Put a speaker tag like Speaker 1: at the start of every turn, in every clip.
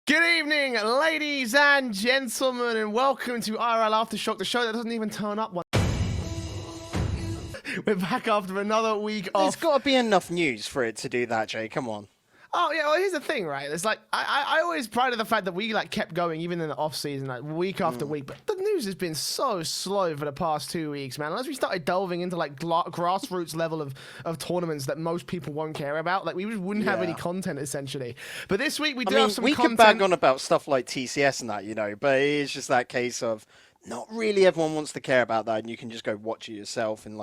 Speaker 1: Good evening, ladies and gentlemen, and welcome to RLAfterShock, the show that doesn't even turn up one. We're back after another week
Speaker 2: There's
Speaker 1: off.
Speaker 2: got to be enough news for it to do that, Jay. Come on.
Speaker 1: Oh yeah, well here's the thing, right? It's like I always prided the fact that we kept going even in the off season, week after week. But the news has been so slow for the past 2 weeks, man. Unless we started delving into grassroots level of tournaments that most people won't care about, we just wouldn't have any content essentially. But this week we do have some
Speaker 2: we
Speaker 1: content.
Speaker 2: could bag on about stuff like TCS and that, but it is just that case of not really everyone wants to care about that, and you can just go watch it yourself and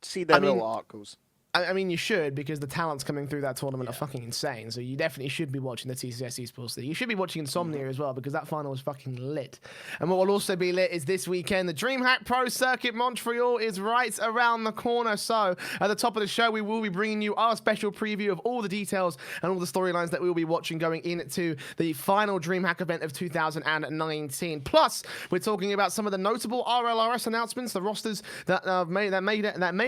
Speaker 2: see their little articles.
Speaker 1: I mean, you should, because the talents coming through that tournament are fucking insane. So you definitely should be watching the TCS Esports League. You should be watching Insomnia as well, because that final was fucking lit. And what will also be lit is this weekend, the Dreamhack Pro Circuit Montreal is right around the corner. So at the top of the show, we will be bringing you our special preview of all the details and all the storylines that we will be watching going into the final Dreamhack event of 2019. Plus, we're talking about some of the notable RLRS announcements, the rosters that may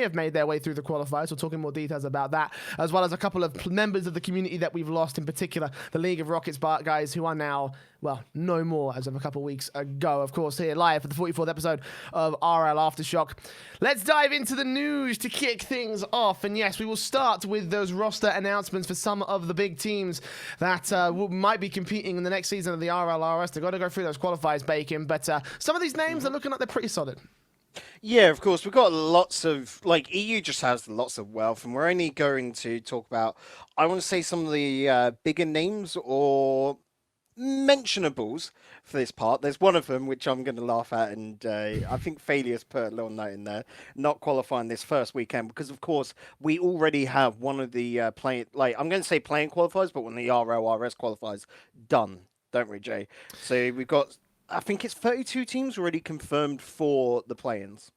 Speaker 1: have made their way through the qualifiers. We're talking more details about that, as well as a couple of members of the community that we've lost, in particular the League of Rockets guys who are now, well, no more as of a couple of weeks ago. Of course, here live for the 44th episode of RLAfterShock. Let's dive into the news to kick things off. And yes, we will start with those roster announcements for some of the big teams that might be competing in the next season of the RLRS. They've got to go through those qualifiers, Bacon, but some of these names are looking like they're pretty solid.
Speaker 2: Yeah, of course. We've got lots of, EU just has lots of wealth, and we're only going to talk about, I want to say, some of the bigger names or mentionables for this part. There's one of them which I'm going to laugh at, and I think Failures put a little note in there, not qualifying this first weekend, because of course we already have one of the I'm going to say playing qualifiers, but one of the RLRS qualifiers done, don't we, Jay? So we've got, I think it's 32 teams already confirmed for the play-ins.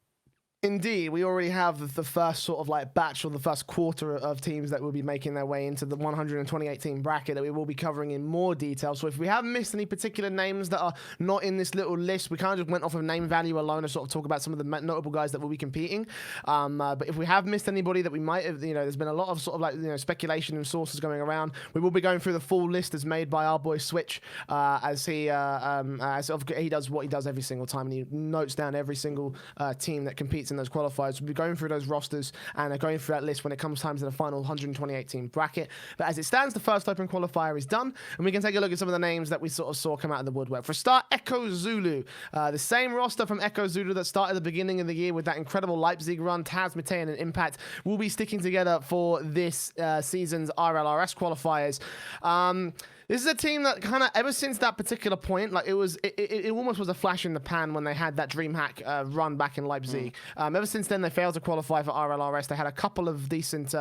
Speaker 1: Indeed, we already have the first sort of batch or the first quarter of teams that will be making their way into the 128 team bracket that we will be covering in more detail. So if we haven't missed any particular names that are not in this little list, we kind of just went off of name value alone to sort of talk about some of the notable guys that will be competing. But if we have missed anybody that we might have, there's been a lot of sort of speculation and sources going around. We will be going through the full list as made by our boy Switch, as he does what he does every single time, and he notes down every single team that competes in those qualifiers. We'll be going through those rosters and going through that list when it comes time to the final 128 team bracket. But as it stands, the first open qualifier is done, and we can take a look at some of the names that we sort of saw come out of the woodwork. For a start, Echo Zulu, the same roster from Echo Zulu that started at the beginning of the year with that incredible Leipzig run. Taz, Matei, and Impact will be sticking together for this season's RLRS qualifiers. This is a team that kind of, ever since that particular point, it almost was a flash in the pan when they had that Dreamhack run back in Leipzig. Ever since then, they failed to qualify for RLRS. They had a couple of decent,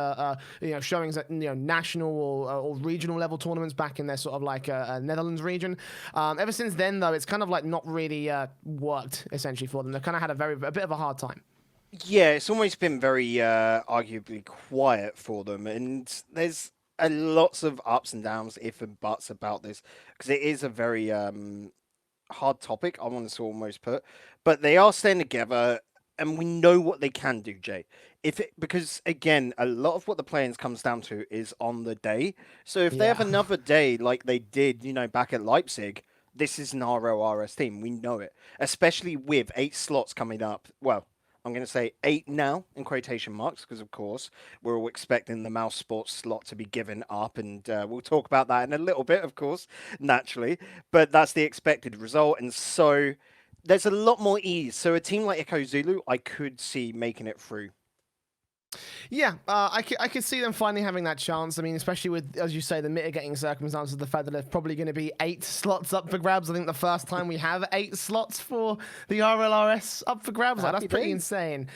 Speaker 1: showings at national or regional level tournaments back in their sort of Netherlands region. Ever since then, though, it's kind of not really worked essentially for them. They've kind of had a bit of a hard time.
Speaker 2: Yeah, it's almost been very arguably quiet for them, and there's lots of ups and downs, if and buts about this, because it is a very hard topic, I want to almost put. But they are staying together, and we know what they can do, Jay. Because again, a lot of what the play-ins comes down to is on the day. So if they have another day like they did, back at Leipzig, this is an RLRS team. We know it, especially with 8 slots coming up. Well, I'm going to say 8 now in quotation marks, because of course we're all expecting the mouse sports slot to be given up, and we'll talk about that in a little bit, of course, naturally. But that's the expected result, and so there's a lot more ease. So a team like Echo Zulu, I could see making it through.
Speaker 1: Yeah, I could see them finally having that chance. I mean, especially with, as you say, the mitigating circumstances, the fact that there's probably going to be 8 slots up for grabs. I think the first time we have 8 slots for the RLRS up for grabs. That's pretty insane.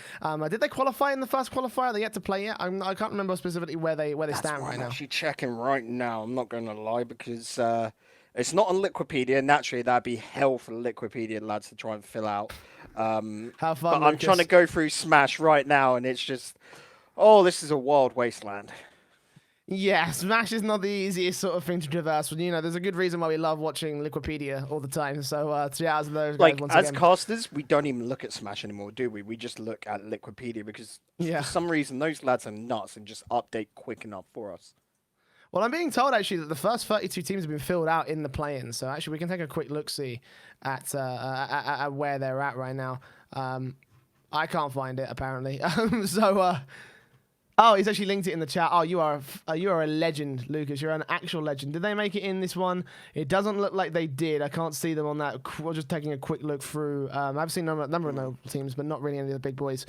Speaker 1: Did they qualify in the first qualifier? Are they yet to play yet? I can't remember specifically where they stand right now.
Speaker 2: I'm actually checking right now. I'm not going to lie, because it's not on Liquipedia. Naturally, that'd be hell for the Liquipedia lads to try and fill out.
Speaker 1: Have fun,
Speaker 2: but I'm trying to go through Smash right now, and it's just, oh, this is a wild wasteland.
Speaker 1: Yeah, Smash is not the easiest sort of thing to traverse. But, there's a good reason why we love watching Liquipedia all the time. So, 3 hours of those guys once
Speaker 2: as
Speaker 1: again.
Speaker 2: casters, we don't even look at Smash anymore, do we? We just look at Liquipedia, because for some reason those lads are nuts and just update quick enough for us.
Speaker 1: Well, I'm being told actually that the first 32 teams have been filled out in the play-in. So actually, we can take a quick look-see at where they're at right now. I can't find it apparently. Oh, he's actually linked it in the chat. Oh, you are a legend, Lucas. You're an actual legend. Did they make it in this one? It doesn't look like they did. I can't see them on that. We're just taking a quick look through. I've seen a number of no teams, but not really any of the big boys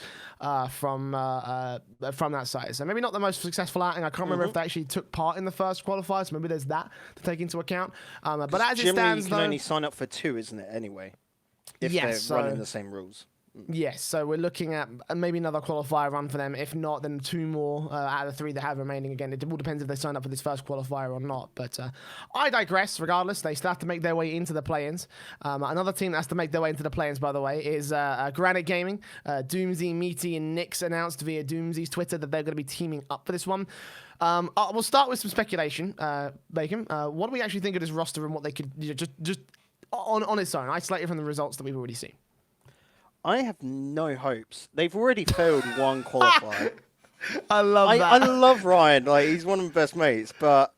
Speaker 1: from that side. So maybe not the most successful outing. I can't remember if they actually took part in the first qualifiers. Maybe there's that to take into account. But as it stands,
Speaker 2: you can only sign up for 2, isn't it? Anyway, if they're running the same rules.
Speaker 1: Yes, so we're looking at maybe another qualifier run for them. If not, then 2 more out of the 3 they have remaining. Again, it all depends if they sign up for this first qualifier or not. But I digress. Regardless, they still have to make their way into the play-ins. Another team that has to make their way into the play-ins, by the way, is Granite Gaming. Doomsy, Meaty, and Nix announced via Doomsy's Twitter that they're going to be teaming up for this one. We'll start with some speculation, Bacon. What do we actually think of this roster and what they could just on its own, isolated from the results that we've already seen?
Speaker 2: I have no hopes. They've already failed one qualifier.
Speaker 1: I love that.
Speaker 2: I love Ryan. Like, he's one of my best mates. But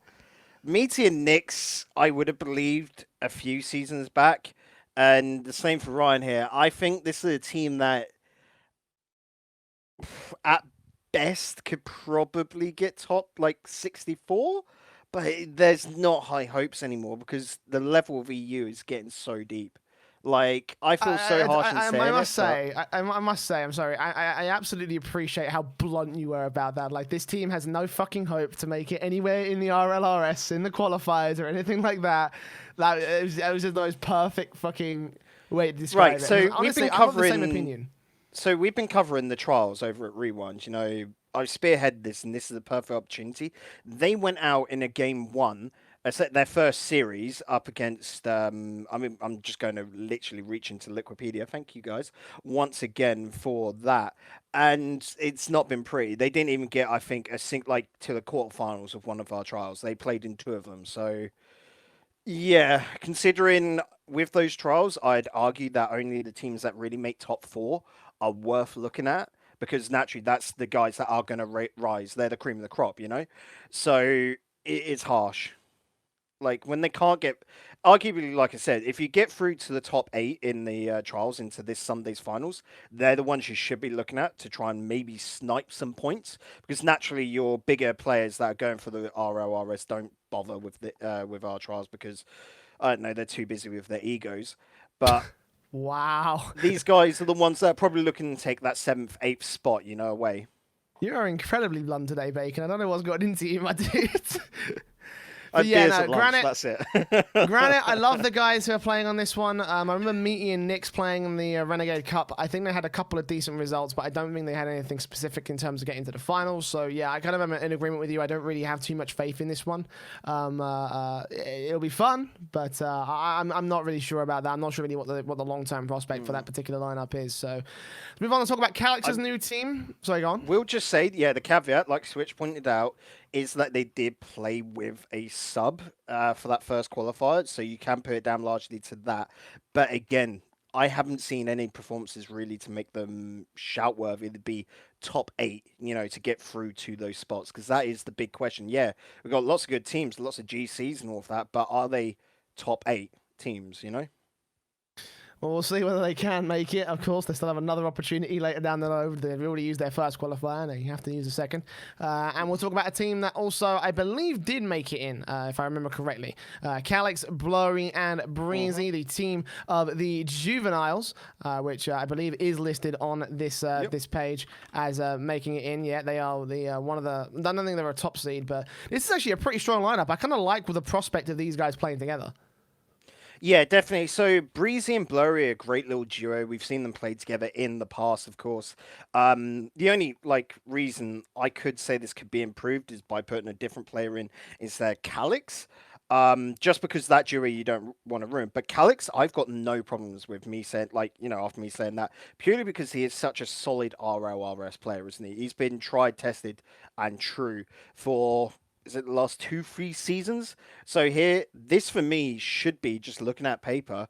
Speaker 2: Meaty and Nix, I would have believed a few seasons back. And the same for Ryan here. I think this is a team that, at best, could probably get top, like, 64. But there's not high hopes anymore because the level of EU is getting so deep. Like, I feel so harsh in saying it.
Speaker 1: I must say, I'm sorry. I absolutely appreciate how blunt you were about that. Like, this team has no fucking hope to make it anywhere in the RLRS, in the qualifiers, or anything like that. Like, it was just the most perfect fucking way to describe it.
Speaker 2: So
Speaker 1: honestly,
Speaker 2: we've been
Speaker 1: I've got
Speaker 2: covering.
Speaker 1: the same opinion.
Speaker 2: So we've been covering the trials over at Rewind. You know, I've spearheaded this, and this is a perfect opportunity. They went out in a game 1. Their first series up against, I'm just going to literally reach into Liquipedia. Thank you guys once again for that. And it's not been pretty. They didn't even get, I think, to the quarterfinals of one of our trials. They played in 2 of them. So, yeah, considering with those trials, I'd argue that only the teams that really make top 4 are worth looking at. Because naturally, that's the guys that are going to rise. They're the cream of the crop, you know? So, it's harsh. Like, when they can't get... Arguably, like I said, if you get through to the top 8 in the trials into this Sunday's finals, they're the ones you should be looking at to try and maybe snipe some points. Because naturally, your bigger players that are going for the RLRS don't bother with our trials because, I don't know, they're too busy with their egos. But...
Speaker 1: Wow.
Speaker 2: These guys are the ones that are probably looking to take that 7th, 8th spot, you know, away.
Speaker 1: You are incredibly blunt today, Bacon. I don't know what's got into you, my dude.
Speaker 2: Granite, that's it.
Speaker 1: Granite, I love the guys who are playing on this one. I remember Meaty and Nix playing in the Renegade Cup. I think they had a couple of decent results, but I don't think they had anything specific in terms of getting to the finals. So, yeah, I kind of am in agreement with you. I don't really have too much faith in this one. It'll be fun, but I'm not really sure about that. I'm not sure really what the long-term prospect for that particular lineup is. So, let's move on and talk about Calix's new team. Sorry, go on.
Speaker 2: We'll just say, yeah, the caveat, like Switch pointed out, is that they did play with a sub for that first qualifier, so you can put it down largely to that. But again, I haven't seen any performances really to make them shout-worthy to be top 8, you know, to get through to those spots, because that is the big question. Yeah, we've got lots of good teams, lots of GCs and all of that, but are they top 8 teams, you know?
Speaker 1: Well, we'll see whether they can make it. Of course, they still have another opportunity later down the road. They've already used their first qualifier, and they have to use a second. And we'll talk about a team that also, I believe, did make it in, if I remember correctly. Calix, Blurry, and Breezy, the team of the Juveniles, which I believe is listed on this this page as making it in. Yeah, they are the one of the... I don't think they're a top seed, but this is actually a pretty strong lineup. I kind of like the prospect of these guys playing together.
Speaker 2: Yeah, definitely. So Breezy and Blurry are a great little duo. We've seen them play together in the past, of course. The only reason I could say this could be improved is by putting a different player in instead Calix. Just because that duo you don't want to ruin. But Calix, I've got no problems with me saying, after me saying that, purely because he is such a solid RLRS player, isn't he? He's been tried, tested, and true for... Is it the last 2-3 seasons? So here, this for me should be, just looking at paper,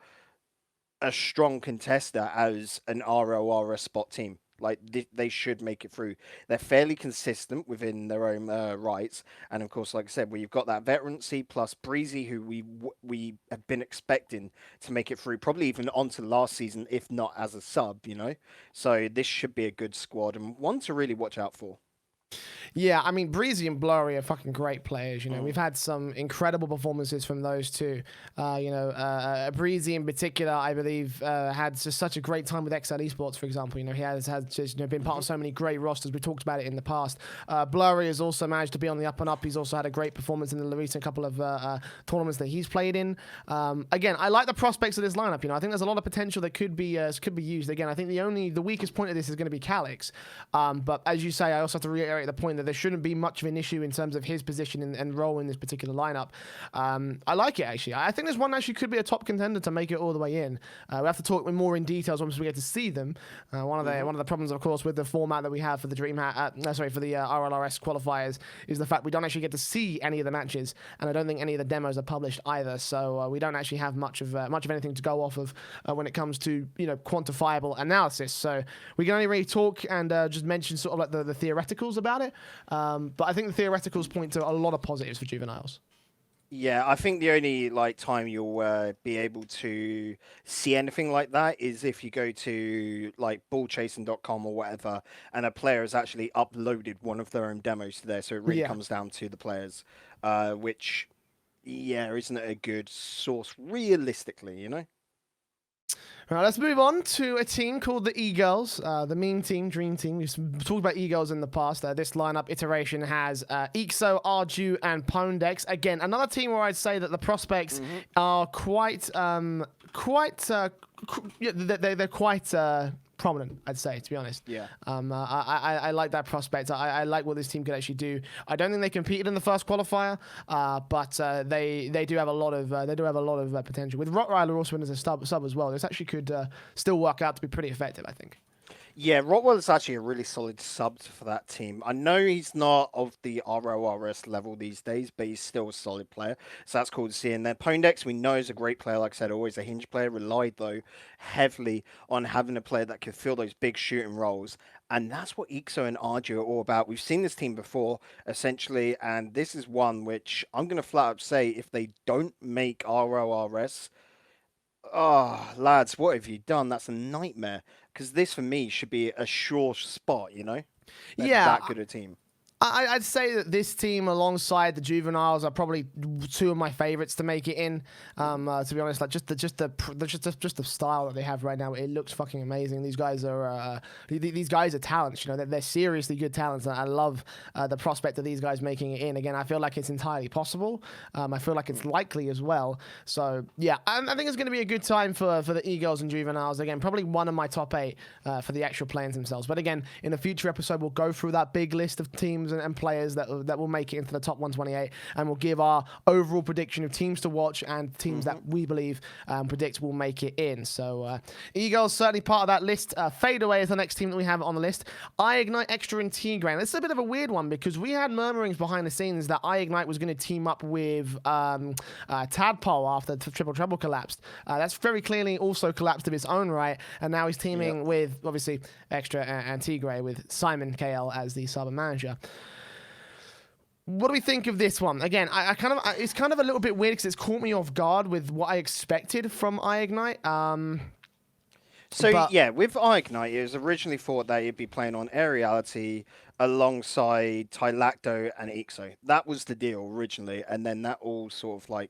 Speaker 2: a strong contester as an RLRS spot team. Like they should make it through. They're fairly consistent within their own rights, and of course, like I said, we've got that veterancy plus Breezy, who we have been expecting to make it through, probably even onto last season, if not as a sub. So this should be a good squad and one to really watch out for.
Speaker 1: Yeah, I mean, Breezy and Blurry are fucking great players. We've had some incredible performances from those two. Breezy in particular, I believe, had just such a great time with XL Esports, for example. He has just been part of so many great rosters. We talked about it in the past. Blurry has also managed to be on the up and up. He's also had a great performance in the recent couple of tournaments that he's played in. Again, I like the prospects of this lineup. I think there's a lot of potential that could be used. Again, I think the weakest point of this is going to be Calix. But as you say, I also have to reiterate the point that there shouldn't be much of an issue in terms of his position and role in this particular lineup. I like it, actually. I think there's one actually could be a top contender to make it all the way in. We have to talk more in details once we get to see them. One of the problems, of course, with the format that we have for the for the RLRS qualifiers is the fact we don't actually get to see any of the matches, and I don't think any of the demos are published either. So we don't actually have much of anything to go off of when it comes to quantifiable analysis. So we can only really talk and just mention sort of like the theoreticals about it. But I think the theoreticals point to a lot of positives for juveniles.
Speaker 2: Yeah, I think the only time you'll be able to see anything like that is if you go to ballchasing.com or whatever, and a player has actually uploaded one of their own demos to there. So it really comes down to the players, which isn't a good source realistically.
Speaker 1: Right, let's move on to a team called the E-Girls, the meme team, dream team. We've talked about E-Girls in the past. This lineup iteration has Ixo, Arju, and Pondex. Again, another team where I'd say that the prospects are quite prominent, I'd say, to be honest.
Speaker 2: Yeah.
Speaker 1: I like that prospect. I like what this team could actually do. I don't think they competed in the first qualifier, but they do have a lot of potential. With Rottweiler also in as a sub as well, this actually could still work out to be pretty effective, I think.
Speaker 2: Yeah, Rottweiler's actually a really solid sub for that team. I know he's not of the RLRS level these days, but he's still a solid player. So that's cool to see. And then Pondex, we know is a great player. Like I said, always a hinge player. Relied, though, heavily on having a player that could fill those big shooting roles. And that's what Ixo and Arju are all about. We've seen this team before, essentially. And this is one which I'm going to flat up say, if they don't make RLRS... Oh, lads, what have you done? That's a nightmare. Because this, for me, should be a sure spot, They're that good a team.
Speaker 1: I'd say that this team, alongside the juveniles, are probably two of my favorites to make it in. To be honest, just the style that they have right now, it looks fucking amazing. These guys are talents. They're seriously good talents, and I love the prospect of these guys making it in. Again, I feel like it's entirely possible. I feel like it's likely as well. So yeah, I think it's going to be a good time for the E-Girls and juveniles. Again, probably one of my top 8 for the actual plans themselves. But again, in a future episode, we'll go through that big list of teams and players that will make it into the top 128, and we'll give our overall prediction of teams to watch and teams that we believe predict will make it in. So E-Girls certainly part of that list. Fadeaway is the next team that we have on the list. iGnite, Extra, and T-Grain. This is a bit of a weird one because we had murmurings behind the scenes that iGnite was going to team up with Tadpole after Triple Trouble collapsed. That's very clearly also collapsed of its own right, and now he's teaming with, obviously, Extra and T-Gray with Simon KL as the sub manager. What do we think of this one? Again, it's kind of a little bit weird because it's caught me off guard with what I expected from iGnite.
Speaker 2: With iGnite, it was originally thought that you'd be playing on Aeriality alongside Tylacto and Ixo. That was the deal originally, and then that all sort of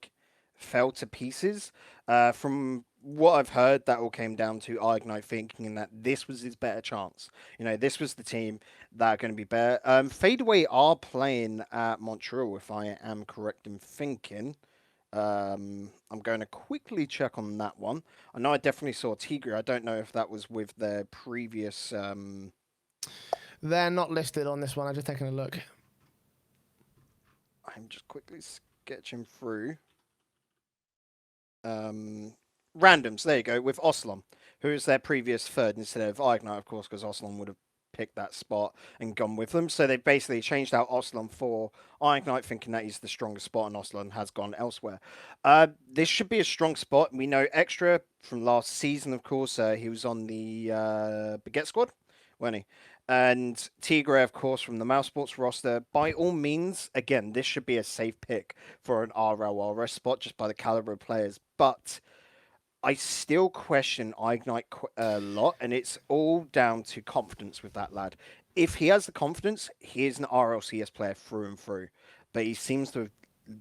Speaker 2: fell to pieces. From what I've heard, that all came down to iGnite thinking that this was his better chance. This was the team that are going to be better. Fadeaway are playing at Montreal, if I am correct in thinking. I'm going to quickly check on that one. I know I definitely saw Tigre. I don't know if that was with their previous...
Speaker 1: They're not listed on this one. I'm just taking a look.
Speaker 2: I'm just quickly sketching through. Randoms, there you go, with Oslam, who is their previous third instead of iGnite, of course, because Oslam would have picked that spot and gone with them. So they basically changed out Oslam for iGnite, thinking that he's the strongest spot, and Oslam has gone elsewhere. This should be a strong spot. We know Extra from last season, of course. He was on the Baguette squad weren't he? And Tigre, of course, from the Mouse Sports roster. By all means, again, this should be a safe pick for an RLRS spot just by the caliber of players. But I still question Ignite a lot, and it's all down to confidence with that lad. If he has the confidence, he is an RLCS player through and through. But he seems to have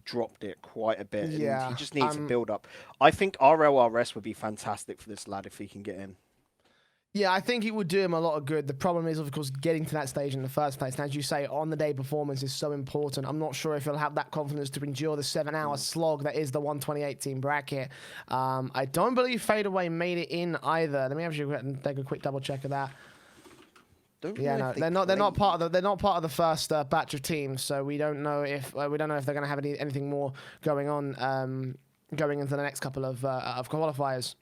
Speaker 2: dropped it quite a bit, and he
Speaker 1: Yeah,
Speaker 2: just needs to build up. I think RLRS would be fantastic for this lad if he can get in.
Speaker 1: yeah, I think it would do him a lot of good. The problem is, of course, getting to that stage in the first place. And as you say, on-the-day performance is so important. I'm not sure if he'll have that confidence to endure the 7-hour slog that is the 128 team bracket. I don't believe Fadeaway made it in either. Let me actually take a quick double check of that. Yeah, no, they're not part of the first batch of teams, so we don't know if they're going to have anything more going on going into the next couple of qualifiers.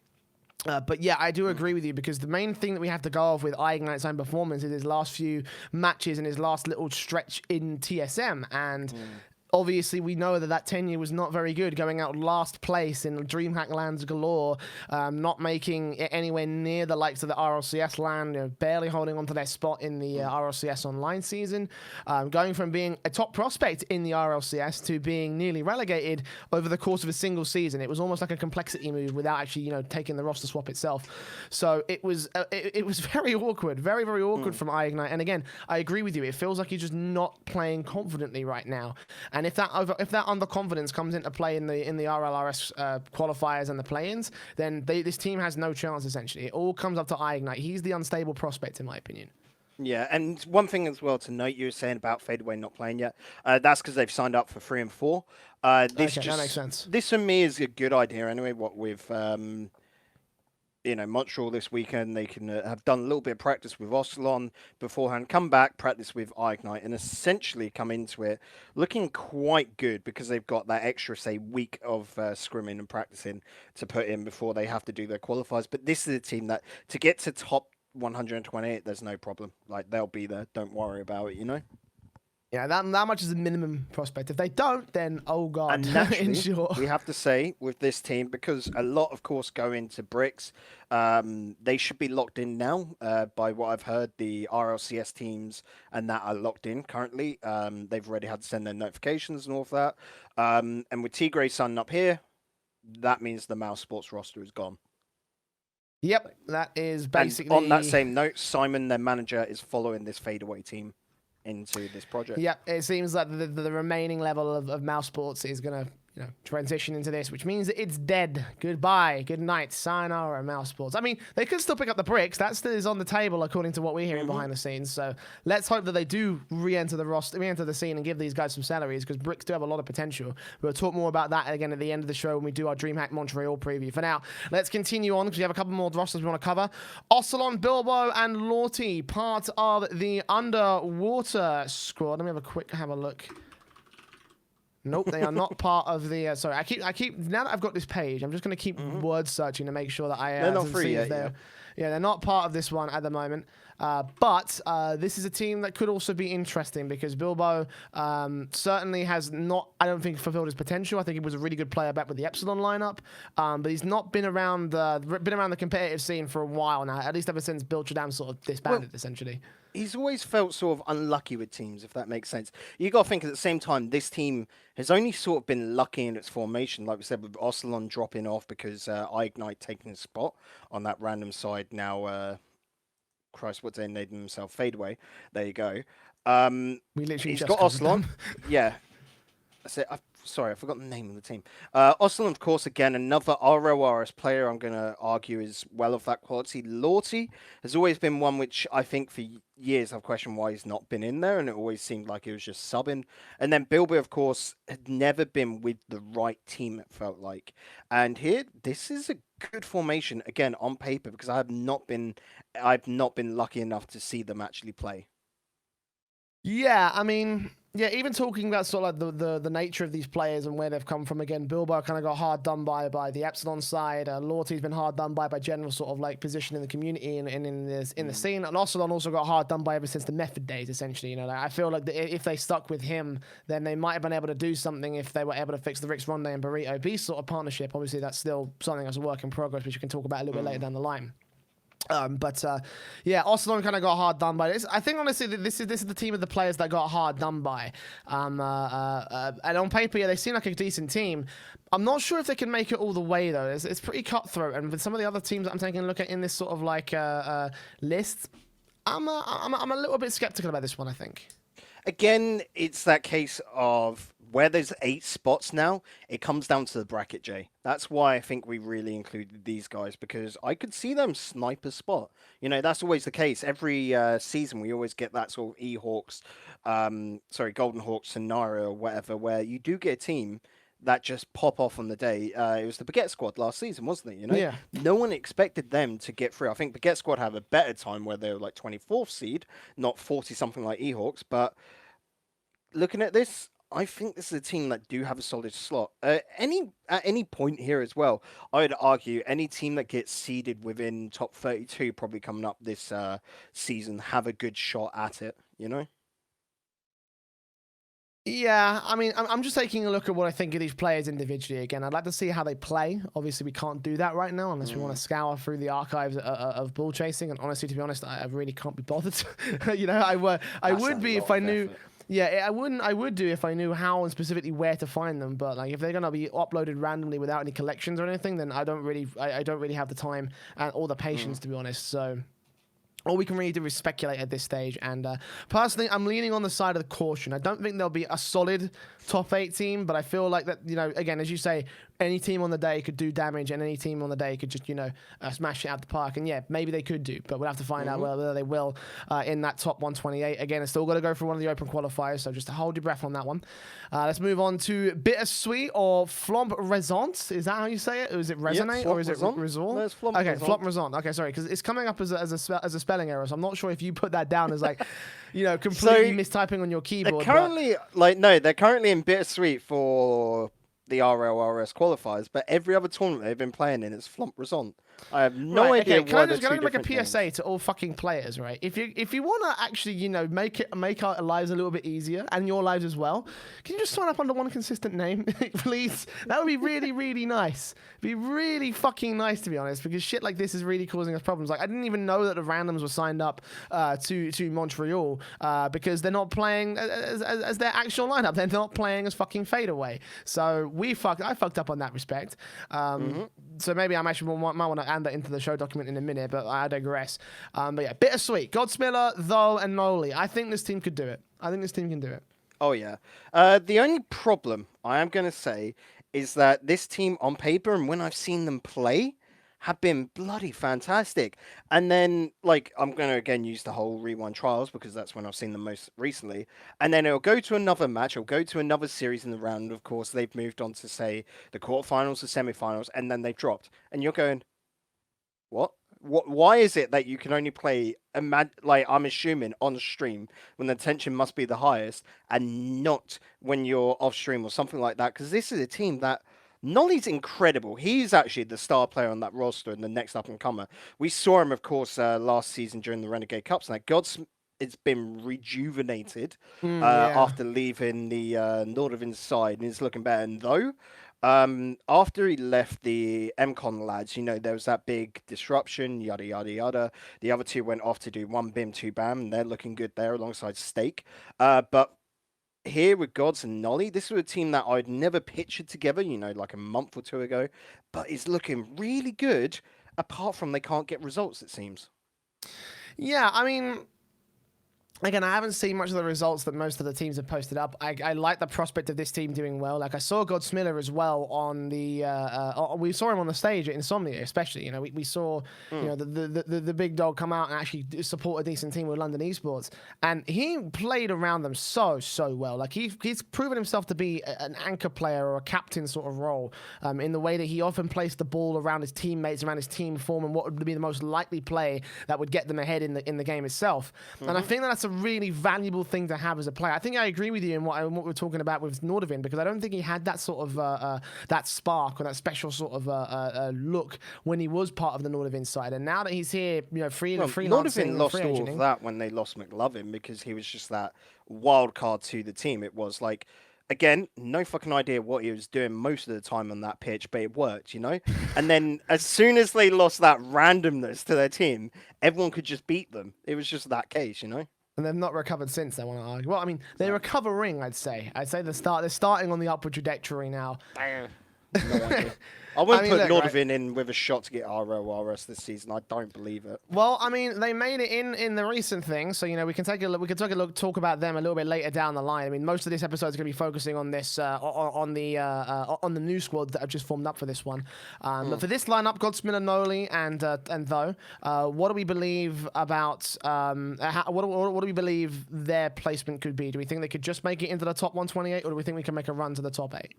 Speaker 1: But yeah, I do agree with you, because the main thing that we have to go off with Ignite's own performance is his last few matches and his last little stretch in TSM. And obviously, we know that tenure was not very good, going out last place in Dreamhack lands galore, not making it anywhere near the likes of the RLCS land, barely holding on to their spot in the RLCS online season, going from being a top prospect in the RLCS to being nearly relegated over the course of a single season. It was almost like a complexity move without actually, taking the roster swap itself. So it was very awkward, very, very awkward from Ignite. And again, I agree with you. It feels like he's just not playing confidently right now. And if that underconfidence comes into play in the RLRS qualifiers and the play-ins, then this team has no chance, essentially. It all comes up to Ignite. He's the unstable prospect, in my opinion.
Speaker 2: Yeah, and one thing as well to note, you were saying about Fadeaway not playing yet. That's because they've signed up for 3 and 4.
Speaker 1: Okay, that makes sense.
Speaker 2: This for me is a good idea anyway. What with Montreal this weekend, they can have done a little bit of practice with Ocelon beforehand, come back, practice with Ignite, and essentially come into it looking quite good, because they've got that extra, say, week of scrimming and practicing to put in before they have to do their qualifiers. But this is a team that, to get to top 128, there's no problem. Like, they'll be there. Don't worry about it,
Speaker 1: Yeah, that much is a minimum prospect. If they don't, then, oh God.
Speaker 2: And naturally, we have to say, with this team, because a lot, of course, go into bricks, they should be locked in now. By what I've heard, the RLCS teams and that are locked in currently. They've already had to send their notifications and all of that. And with Tigre signing up here, that means the Mouse Sports roster is gone.
Speaker 1: Yep, that is basically...
Speaker 2: And on that same note, Simon, their manager, is following this Fadeaway team into this project.
Speaker 1: Yep, it seems like the remaining level of Mouse Sports is going to transition into this, which means that it's dead. Goodbye, good night, sayonara, Mouse Sports. I mean, they could still pick up the bricks. That still is on the table, according to what we're hearing behind the scenes. So let's hope that they do re-enter the scene and give these guys some salaries, because bricks do have a lot of potential. We'll talk more about that again at the end of the show when we do our DreamHack Montreal preview. For now, let's continue on, because we have a couple more rosters we want to cover. Ocelon, Bilbo, and Lorty, part of the Underwater squad. Let me have a look. Nope, they are not part of the. Sorry, I keep. Now that I've got this page, I'm just going to keep word searching to make sure that I.
Speaker 2: They're not free yet.
Speaker 1: Yeah, they're not part of this one at the moment. But this is a team that could also be interesting, because Bilbo certainly has not, I don't think, fulfilled his potential. I think he was a really good player back with the Epsilon lineup, but he's not been around the competitive scene for a while now. At least ever since Bilchadam sort of disbanded, essentially. He's
Speaker 2: always felt sort of unlucky with teams, if that makes sense. You got to think at the same time, this team has only sort of been lucky in its formation, like we said, with Ocelon dropping off because Ignite taking his spot on that random side. Now, Christ, what's they named himself? Fadeaway. There you go.
Speaker 1: We literally
Speaker 2: he's
Speaker 1: just
Speaker 2: got Ocelon. Yeah. Sorry, I forgot the name of the team. Ocelon, of course, again, another RLRS player I'm going to argue is well of that quality. Lorty has always been one which I think for years I've questioned why he's not been in there, and it always seemed like he was just subbing. And then Bilbo, of course, had never been with the right team, it felt like. And here, this is a good formation, again, on paper, because I've not been lucky enough to see them actually play.
Speaker 1: Yeah, I mean, yeah, even talking about sort of like the nature of these players and where they've come from, again, Bilbo kind of got hard done by the Epsilon side. Lorty's been hard done by general sort of like position in the community and in the scene. And Ocelon also got hard done by ever since the Method days, essentially. Like, I feel like if they stuck with him, then they might have been able to do something if they were able to fix the Rix Ronde and Burrito Beast sort of partnership. Obviously, that's still something that's a work in progress, which we can talk about a little bit later down the line. Yeah, Arsenal kind of got hard done by this. I think honestly that this is the team of the players that got hard done by. And on paper, yeah, they seem like a decent team. I'm not sure if they can make it all the way though. It's pretty cutthroat, and with some of the other teams that I'm taking a look at in this sort of like list, I'm a little bit skeptical about this one, I think.
Speaker 2: Again, it's that case of where there's 8 spots now, it comes down to the bracket, Jay. That's why I think we really included these guys, because I could see them snipe a spot. You know, that's always the case. Every season, we always get that sort of Golden Hawks scenario or whatever, where you do get a team that just pop off on the day. It was the Baguette Squad last season, wasn't it? You know,
Speaker 1: Yeah.
Speaker 2: No one expected them to get through. I think Baguette Squad have a better time where they were like 24th seed, not 40 something like E-Hawks. But looking at this, I think this is a team that do have a solid slot. At any point here as well, I would argue any team that gets seeded within top 32 probably coming up this season have a good shot at it. You know.
Speaker 1: Yeah, I mean, I'm just taking a look at what I think of these players individually again. I'd like to see how they play. Obviously, we can't do that right now unless we want to scour through the archives of ball chasing. And honestly, to be honest, I really can't be bothered. You know, I would be if I knew. Effort. Yeah, I would do if I knew how and specifically where to find them. But like, if they're gonna be uploaded randomly without any collections or anything, then I don't really have the time or the patience, to be honest. So. All we can really do is speculate at this stage, and personally, I'm leaning on the side of the caution. I don't think there'll be a solid top 8 team, but I feel like that, you know, again, as you say, any team on the day could do damage, and any team on the day could just, you know, smash it out the park. And yeah, maybe they could do, but we'll have to find out whether they will in that top 128. Again, it's still got to go for one of the open qualifiers, so just hold your breath on that one. Let's move on to Bittersweet or Flomp Resont. Is that how you say it? Or is it Resonate, or is it Resort? Okay, Flomp Resont. Okay, sorry, because it's coming up as a spelling error, so I'm not sure if you put that down as like, you know, completely mistyping on your keyboard.
Speaker 2: They're currently in Bittersweet for the RLRS qualifiers, but every other tournament they've been playing in is Flomp Resont. I have no idea why they're two different
Speaker 1: Can I just make a PSA to all fucking players, right? If you want to actually, you know, make our lives a little bit easier and your lives as well, can you just sign up under one consistent name, please? That would be really, really nice. It'd be really fucking nice, to be honest, because shit like this is really causing us problems. Like, I didn't even know that the randoms were signed up to Montreal because they're not playing as their actual lineup. They're not playing as fucking Fadeaway. So I fucked up on that respect. So maybe I might want to add that into the show document in a minute, but I digress. But yeah, Bittersweet, Godsmiller, Thole, and Noli. I think this team could do it. I think this team can do it.
Speaker 2: Oh, yeah. The only problem I am going to say is that this team on paper and when I've seen them play have been bloody fantastic. And then, like, I'm going to again use the whole Rewind Trials because that's when I've seen them most recently. And then it'll go to another match, it'll go to another series in the round. Of course, they've moved on to, say, the quarterfinals, the semifinals, and then they've dropped. And you're going, what? Why is it that you can only play, like, I'm assuming, on stream when the tension must be the highest and not when you're off stream or something like that? Because this is a team that Nolly's incredible. He's actually the star player on that roster and the next up-and-comer. We saw him, of course, last season during the Renegade Cups. Like, it's been rejuvenated after leaving the Northern side, and he's looking better. And though, after he left the MCon lads, you know, there was that big disruption, yada, yada, yada. The other two went off to do 1 BIM, 2 BAM, and they're looking good there alongside Stake. But here with Gods and Nolly, this was a team that I'd never pictured together, you know, like a month or two ago, but it's looking really good, apart from they can't get results, it seems.
Speaker 1: Yeah, I mean, again, I haven't seen much of the results that most of the teams have posted up. I like the prospect of this team doing well. Like, I saw Godsmiller as well on the... we saw him on the stage at Insomnia, especially. You know, we saw you know the big dog come out and actually support a decent team with London Esports. And he played around them so well. Like, he's proven himself to be an anchor player or a captain sort of role in the way that he often placed the ball around his teammates, around his team form, and what would be the most likely play that would get them ahead in the game itself. And I think that's a really valuable thing to have as a player. I think I agree with you in what we're talking about with Nordovin, because I don't think he had that sort of that spark or that special sort of look when he was part of the Nordovin side. And now that he's here, you know, freelancing,
Speaker 2: Nordovin lost all of that when they lost McLovin, because he was just that wild card to the team. It was like Again, no fucking idea what he was doing most of the time on that pitch, but it worked, you know? And then as soon as they lost that randomness to their team, everyone could just beat them. It was just that case, you know?
Speaker 1: And they've not recovered since, I want to argue. Well, I mean, they're recovering, I'd say. They're starting on the upward trajectory now.
Speaker 2: No idea. I wouldn't put Nordvin in with a shot to get RLRS this season. I don't believe it.
Speaker 1: Well, I mean, they made it in the recent thing, so we can take a look. We can take a look, talk about them a little bit later down the line. I mean, most of this episode is going to be focusing on this on the new squad that have just formed up for this one. But for this lineup, Godsmiller, Noli, and Though, what do we believe about what do we believe their placement could be? Do we think they could just make it into the top 128, or do we think we can make a run to the top 8?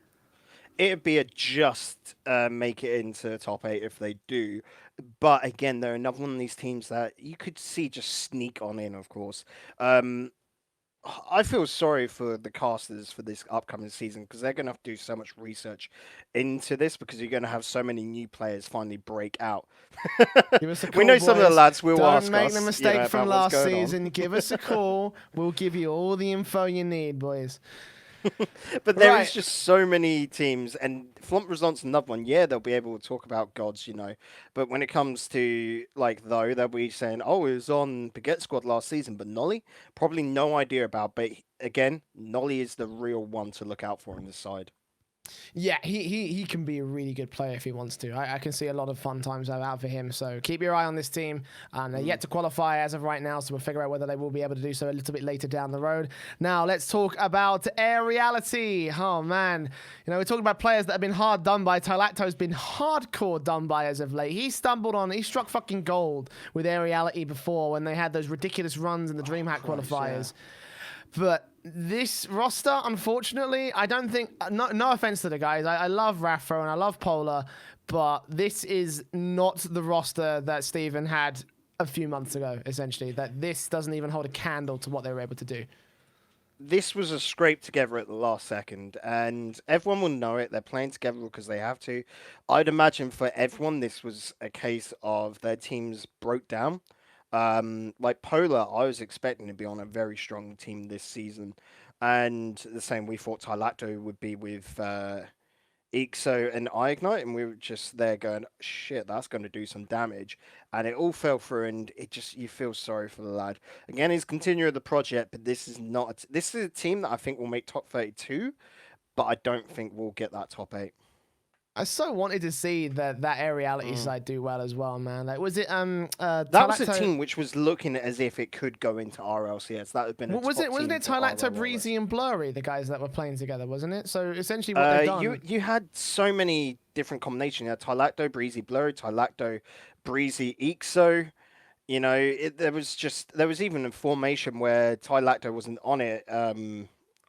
Speaker 2: It'd be a just make it into the top 8 if they do. But again, they're another one of these teams that you could see just sneak on in, of course. I feel sorry for the casters for this upcoming season because they're going to have to do so much research into this because you're going to have so many new players finally break out.
Speaker 1: Give us a call,
Speaker 2: we know
Speaker 1: boys.
Speaker 2: some of the lads will ask us.
Speaker 1: Don't make the mistake from last season.
Speaker 2: On.
Speaker 1: Give us a call. We'll give you all the info you need, boys.
Speaker 2: But there is just so many teams, and Flump Reson's another one. Yeah, they'll be able to talk about gods, you know. But when it comes to, Though, they'll be saying, oh, it was on Baguette Squad last season. But Nolly, probably no idea about. But again, Nolly is the real one to look out for in this side.
Speaker 1: Yeah, he can be a really good player if he wants to. I can see a lot of fun times out for him. So keep your eye on this team. They're yet to qualify as of right now, so we'll figure out whether they will be able to do so a little bit later down the road. Now, let's talk about Air Reality. Oh, man. We're talking about players that have been hard done by. Tylacto's been hardcore done by as of late. He struck fucking gold with Air Reality before when they had those ridiculous runs in the Dreamhack qualifiers. Yeah. But this roster, unfortunately, I don't think... No offense to the guys. I love Raffro and I love Polar, but this is not the roster that Steven had a few months ago, essentially. That this doesn't even hold a candle to what they were able to do.
Speaker 2: This was a scrape together at the last second, and everyone will know it. They're playing together because they have to. I'd imagine for everyone, this was a case of their teams broke down. Like Polar, I was expecting to be on a very strong team this season, and the same we thought Tylacto would be with Ixo and Ignite, and we were just there going, shit, that's going to do some damage, and it all fell through, and you feel sorry for the lad. Again, he's continuing the project, but this is a team that I think will make top 32, but I don't think we'll get that top 8.
Speaker 1: I so wanted to see that Air Reality side do well as well, man. Was it
Speaker 2: that was a team which was looking as if it could go into RLCS. That would have been
Speaker 1: wasn't it Tylacto, Breezy, and Blurry, the guys that were playing together, wasn't it? So essentially, what they've done.
Speaker 2: You had so many different combinations. You had Tylacto, Breezy, Blurry, Tylacto, Breezy, Ixo. There was even a formation where Tylacto wasn't on it.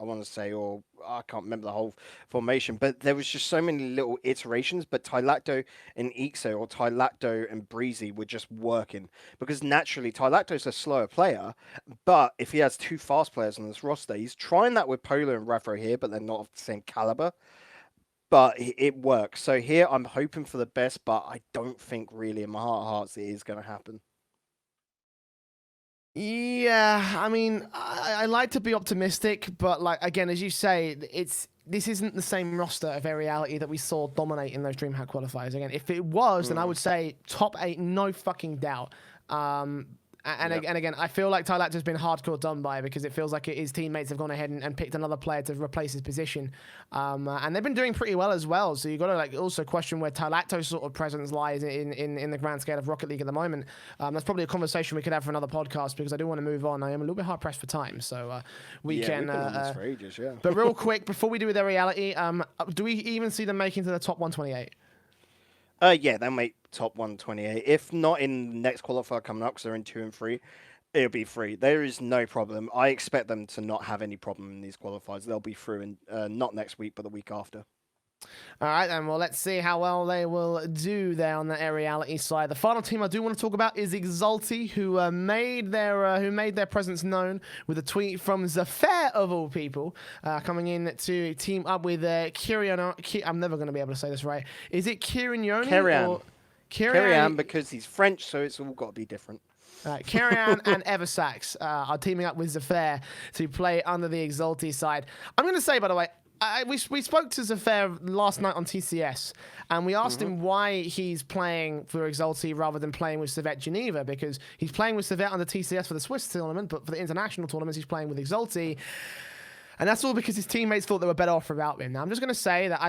Speaker 2: I want to say, or I can't remember the whole formation, but there was just so many little iterations. But Tylacto and Ixo, or Tylacto and Breezy, were just working because naturally Tylacto's a slower player, but if he has two fast players on this roster, he's trying that with Polar and Raffro here, but they're not of the same caliber. But it works. So here I'm hoping for the best, but I don't think really in my heart of hearts it is going to happen.
Speaker 1: Yeah, I mean, I like to be optimistic, but again, as you say, this isn't the same roster of Air Reality that we saw dominate in those Dreamhack qualifiers. Again, if it was, then I would say top 8, no fucking doubt. And again, I feel like Tylacto's been hardcore done by because it feels like his teammates have gone ahead and picked another player to replace his position. And they've been doing pretty well as well. So you've got to also question where Tylacto's sort of presence lies in the grand scale of Rocket League at the moment. That's probably a conversation we could have for another podcast because I do want to move on. I am a little bit hard pressed for time. So we've been on this for ages, yeah. But real quick, before we do with Their Reality, do we even see them making to the top 128?
Speaker 2: Yeah, they'll make top 128. If not in the next qualifier coming up, because they're in 2 and 3, it'll be 3. There is no problem. I expect them to not have any problem in these qualifiers. They'll be through, not next week, but the week after.
Speaker 1: All right, then. Well, let's see how well they will do there on the Air Reality side. The final team I do want to talk about is Exalti, who made their presence known with a tweet from Zafair, of all people, coming in to team up with Kirian. I'm never going to be able to say this right. Is it Kirian?
Speaker 2: Kirian, because he's French, so it's all got to be different.
Speaker 1: Kirian and Eversax are teaming up with Zafair to play under the Exalti side. I'm going to say, by the way, we spoke to Zafir last night on TCS, and we asked him why he's playing for Exalti rather than playing with Civet Geneva, because he's playing with Civet under TCS for the Swiss tournament, but for the international tournaments he's playing with Exalti. And that's all because his teammates thought they were better off without him. Now, I'm just going to say that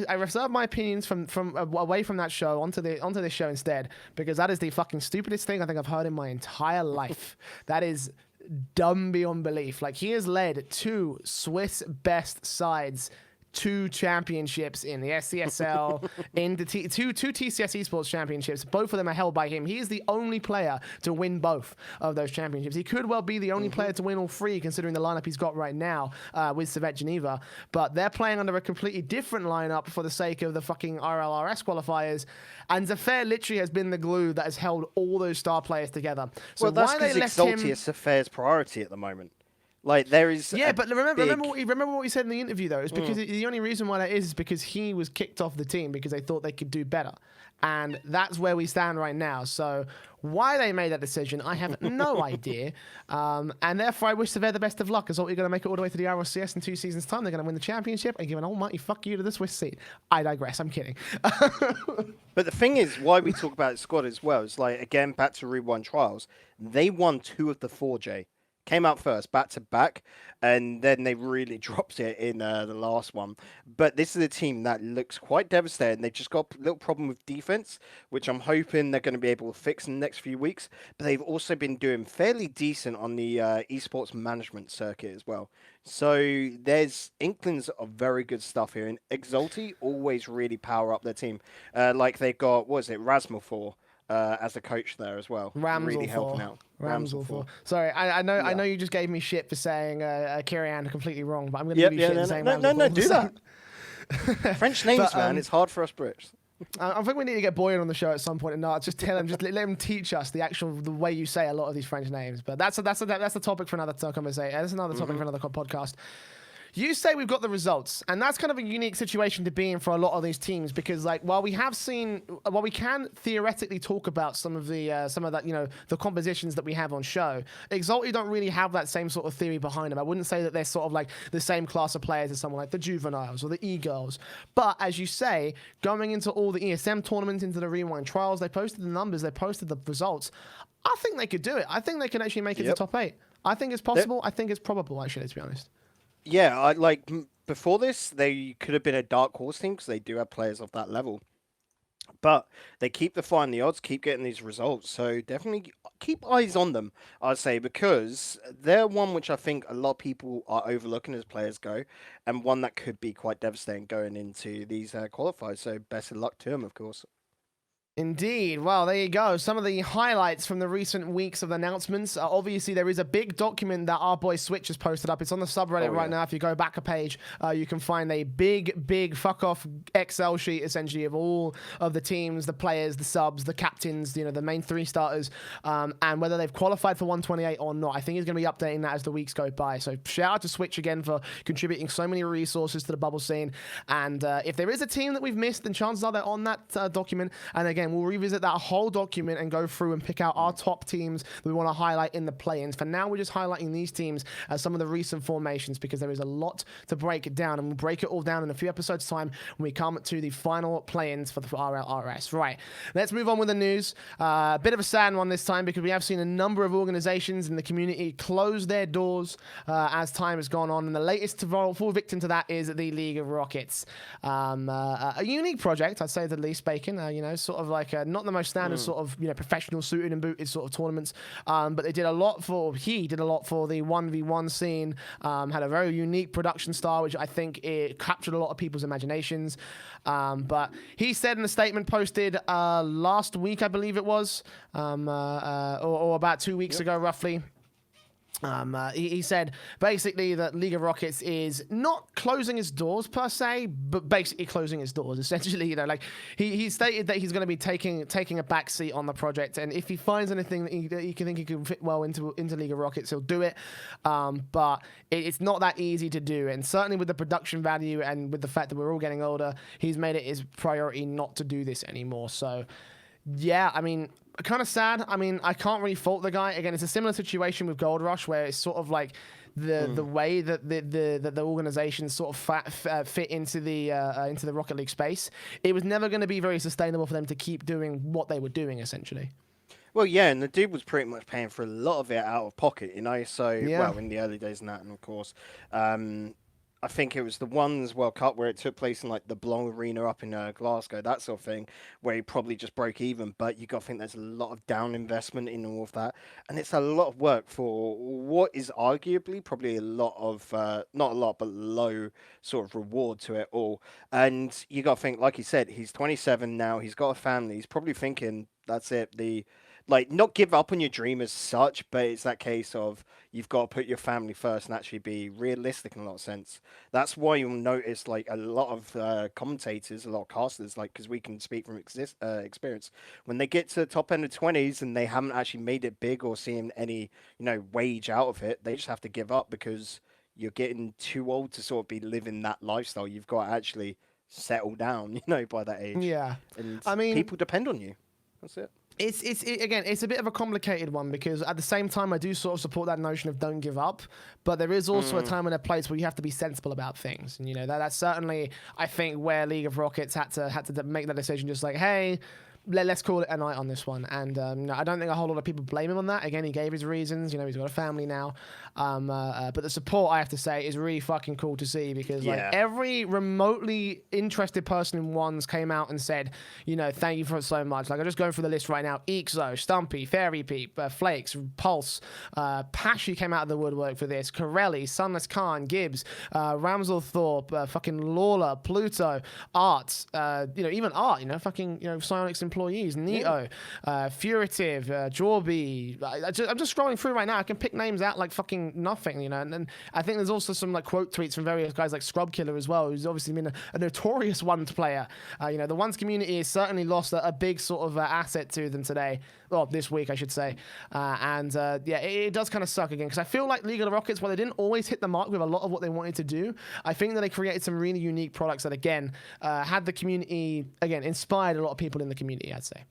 Speaker 1: I reserve my opinions from away from that show onto this show instead, because that is the fucking stupidest thing I think I've heard in my entire life. That is dumb beyond belief. Like, he has led 2 Swiss best sides, 2 championships in the SCSL, in the two TCS Esports championships. Both of them are held by him. He is the only player to win both of those championships. He could well be the only player to win all 3, considering the lineup he's got right now with Civet Geneva. But they're playing under a completely different lineup for the sake of the fucking RLRS qualifiers. And Zafir literally has been the glue that has held all those star players together. So
Speaker 2: well, that's
Speaker 1: why they
Speaker 2: because
Speaker 1: left him...
Speaker 2: Exalti is Zafir's priority at the moment. Like, there is.
Speaker 1: Yeah, but remember what he said in the interview, though. It's because the only reason why that is because he was kicked off the team because they thought they could do better. And that's where we stand right now. So why they made that decision, I have no idea. And therefore, I wish Zafir the best of luck. As well, you're going to make it all the way to the RLCS in 2 seasons' time. They're going to win the championship and give an almighty fuck you to the Swiss seat. I digress. I'm kidding.
Speaker 2: But the thing is, why we talk about the squad as well is, like, again, back to Rewind Trials, they won 2 of the 4, Jay. Came out first, back to back, and then they really dropped it in the last one. But this is a team that looks quite devastating. They've just got a little problem with defense, which I'm hoping they're going to be able to fix in the next few weeks. But they've also been doing fairly decent on the esports management circuit as well. So there's inklings of very good stuff here. And Exalti always really power up their team. Like they've got, what is it, Rasmufor as a coach there as well. Really helping out.
Speaker 1: Ramsel. Sorry, I know you just gave me shit for saying Kirian completely wrong, but I'm going to give you shit for saying
Speaker 2: No, do that. French names, man. It's hard for us Brits.
Speaker 1: I think we need to get Boyan on the show at some point and not just tell him, just let him teach us the way you say a lot of these French names. But that's the topic for another conversation. That's another topic for another podcast. You say we've got the results, and that's kind of a unique situation to be in for a lot of these teams because, like, while we can theoretically talk about some of that, the compositions that we have on show, Exalti don't really have that same sort of theory behind them. I wouldn't say that they're sort of like the same class of players as someone like the Juveniles or the E-Girls. But as you say, going into all the ESM tournaments, into the Rewind Trials, they posted the numbers, they posted the results. I think they could do it. I think they can actually make it to top 8. I think it's possible. I think it's probable, actually, to be honest.
Speaker 2: Yeah, before this, they could have been a dark horse team because they do have players of that level. But they keep defying the odds, keep getting these results. So definitely keep eyes on them, I'd say, because they're one which I think a lot of people are overlooking as players go, and one that could be quite devastating going into these qualifiers. So best of luck to them, of course.
Speaker 1: Indeed. Well, there you go. Some of the highlights from the recent weeks of announcements. Obviously, there is a big document that our boy Switch has posted up. It's on the subreddit right now. If you go back a page, you can find a big fuck-off Excel sheet, essentially, of all of the teams, the players, the subs, the captains, the main 3 starters, and whether they've qualified for 128 or not. I think he's going to be updating that as the weeks go by. So shout out to Switch again for contributing so many resources to the bubble scene. And if there is a team that we've missed, then chances are they're on that document. And again, we'll revisit that whole document and go through and pick out our top teams that we want to highlight in the play-ins. For now, we're just highlighting these teams as some of the recent formations because there is a lot to break it down, and we'll break it all down in a few episodes' time when we come to the final play-ins for the RLRS. Right, let's move on with the news. A bit of a sad one this time because we have seen a number of organizations in the community close their doors as time has gone on, and the latest full victim to that is the League of Rockets. A unique project, I'd say the least, Bacon, sort of like not the most standard sort of professional suited and booted sort of tournaments, but he did a lot for the 1v1 scene. Had a very unique production style, which I think it captured a lot of people's imaginations. But he said in a statement posted last week, I believe it was, or about 2 weeks ago, roughly. He said basically that League of Rockets is not closing its doors per se, but basically closing its doors. Essentially, he stated that he's going to be taking a back seat on the project, and if he finds anything that he can think he can fit well into League of Rockets, he'll do it. But it's not that easy to do, and certainly with the production value and with the fact that we're all getting older, he's made it his priority not to do this anymore. So, yeah, I mean, kind of sad. I mean, I can't really fault the guy. Again, it's a similar situation with Gold Rush where it's sort of like the way that the organizations sort of fit into the Rocket League space, it was never going to be very sustainable for them to keep doing what they were doing, essentially.
Speaker 2: Well, yeah, and the dude was pretty much paying for a lot of it out of pocket, you know. So,
Speaker 1: Yeah.
Speaker 2: well, in the early days and that, and of course, I think it was the Ones World Cup where it took place in like the Blanc Arena up in Glasgow, that sort of thing, where he probably just broke even. But you got to think there's a lot of down investment in all of that, and it's a lot of work for what is arguably probably a lot of not a lot, but low sort of reward to it all. And you got to think, like you said, he's 27 now. He's got a family. He's probably thinking that's it. Like, not give up on your dream as such, but it's that case of you've got to put your family first and actually be realistic in a lot of sense. That's why you'll notice, like, a lot of commentators, a lot of casters, like, because we can speak from experience, when they get to the top end of 20s and they haven't actually made it big or seen any, wage out of it, they just have to give up because you're getting too old to sort of be living that lifestyle. You've got to actually settle down, by that age.
Speaker 1: Yeah.
Speaker 2: And
Speaker 1: I mean,
Speaker 2: people depend on you. That's it.
Speaker 1: Again, it's a bit of a complicated one because at the same time I do sort of support that notion of don't give up, but there is also a time and a place where you have to be sensible about things, and that's certainly, I think, where League of Rockets had to make that decision, just like, hey, let's call it a night on this one. And I don't think a whole lot of people blame him on that. Again, he gave his reasons. He's got a family now. But the support, I have to say, is really fucking cool to see because like every remotely interested person in Ones came out and said, thank you for it so much. Like, I'm just going through the list right now. Exo, Stumpy, Fairy Peep, Flakes, Pulse, Pashy came out of the woodwork for this. Corelli, Sunless Khan, Gibbs, Ramsel Thorpe, fucking Lawler, Pluto, Art, even Art, fucking, Psyonix employees, Neato, Furative, Jorby. I'm just scrolling through right now. I can pick names out like fucking nothing, and I think there's also some like quote tweets from various guys like Scrub Killer as well, who's obviously been a notorious Ones player. The Ones community has certainly lost a big sort of asset to them today, or this week, I should say. It does kind of suck again because I feel like League of the Rockets, while they didn't always hit the mark with a lot of what they wanted to do, I think that they created some really unique products that again had the community inspired a lot of people in the community, I'd say.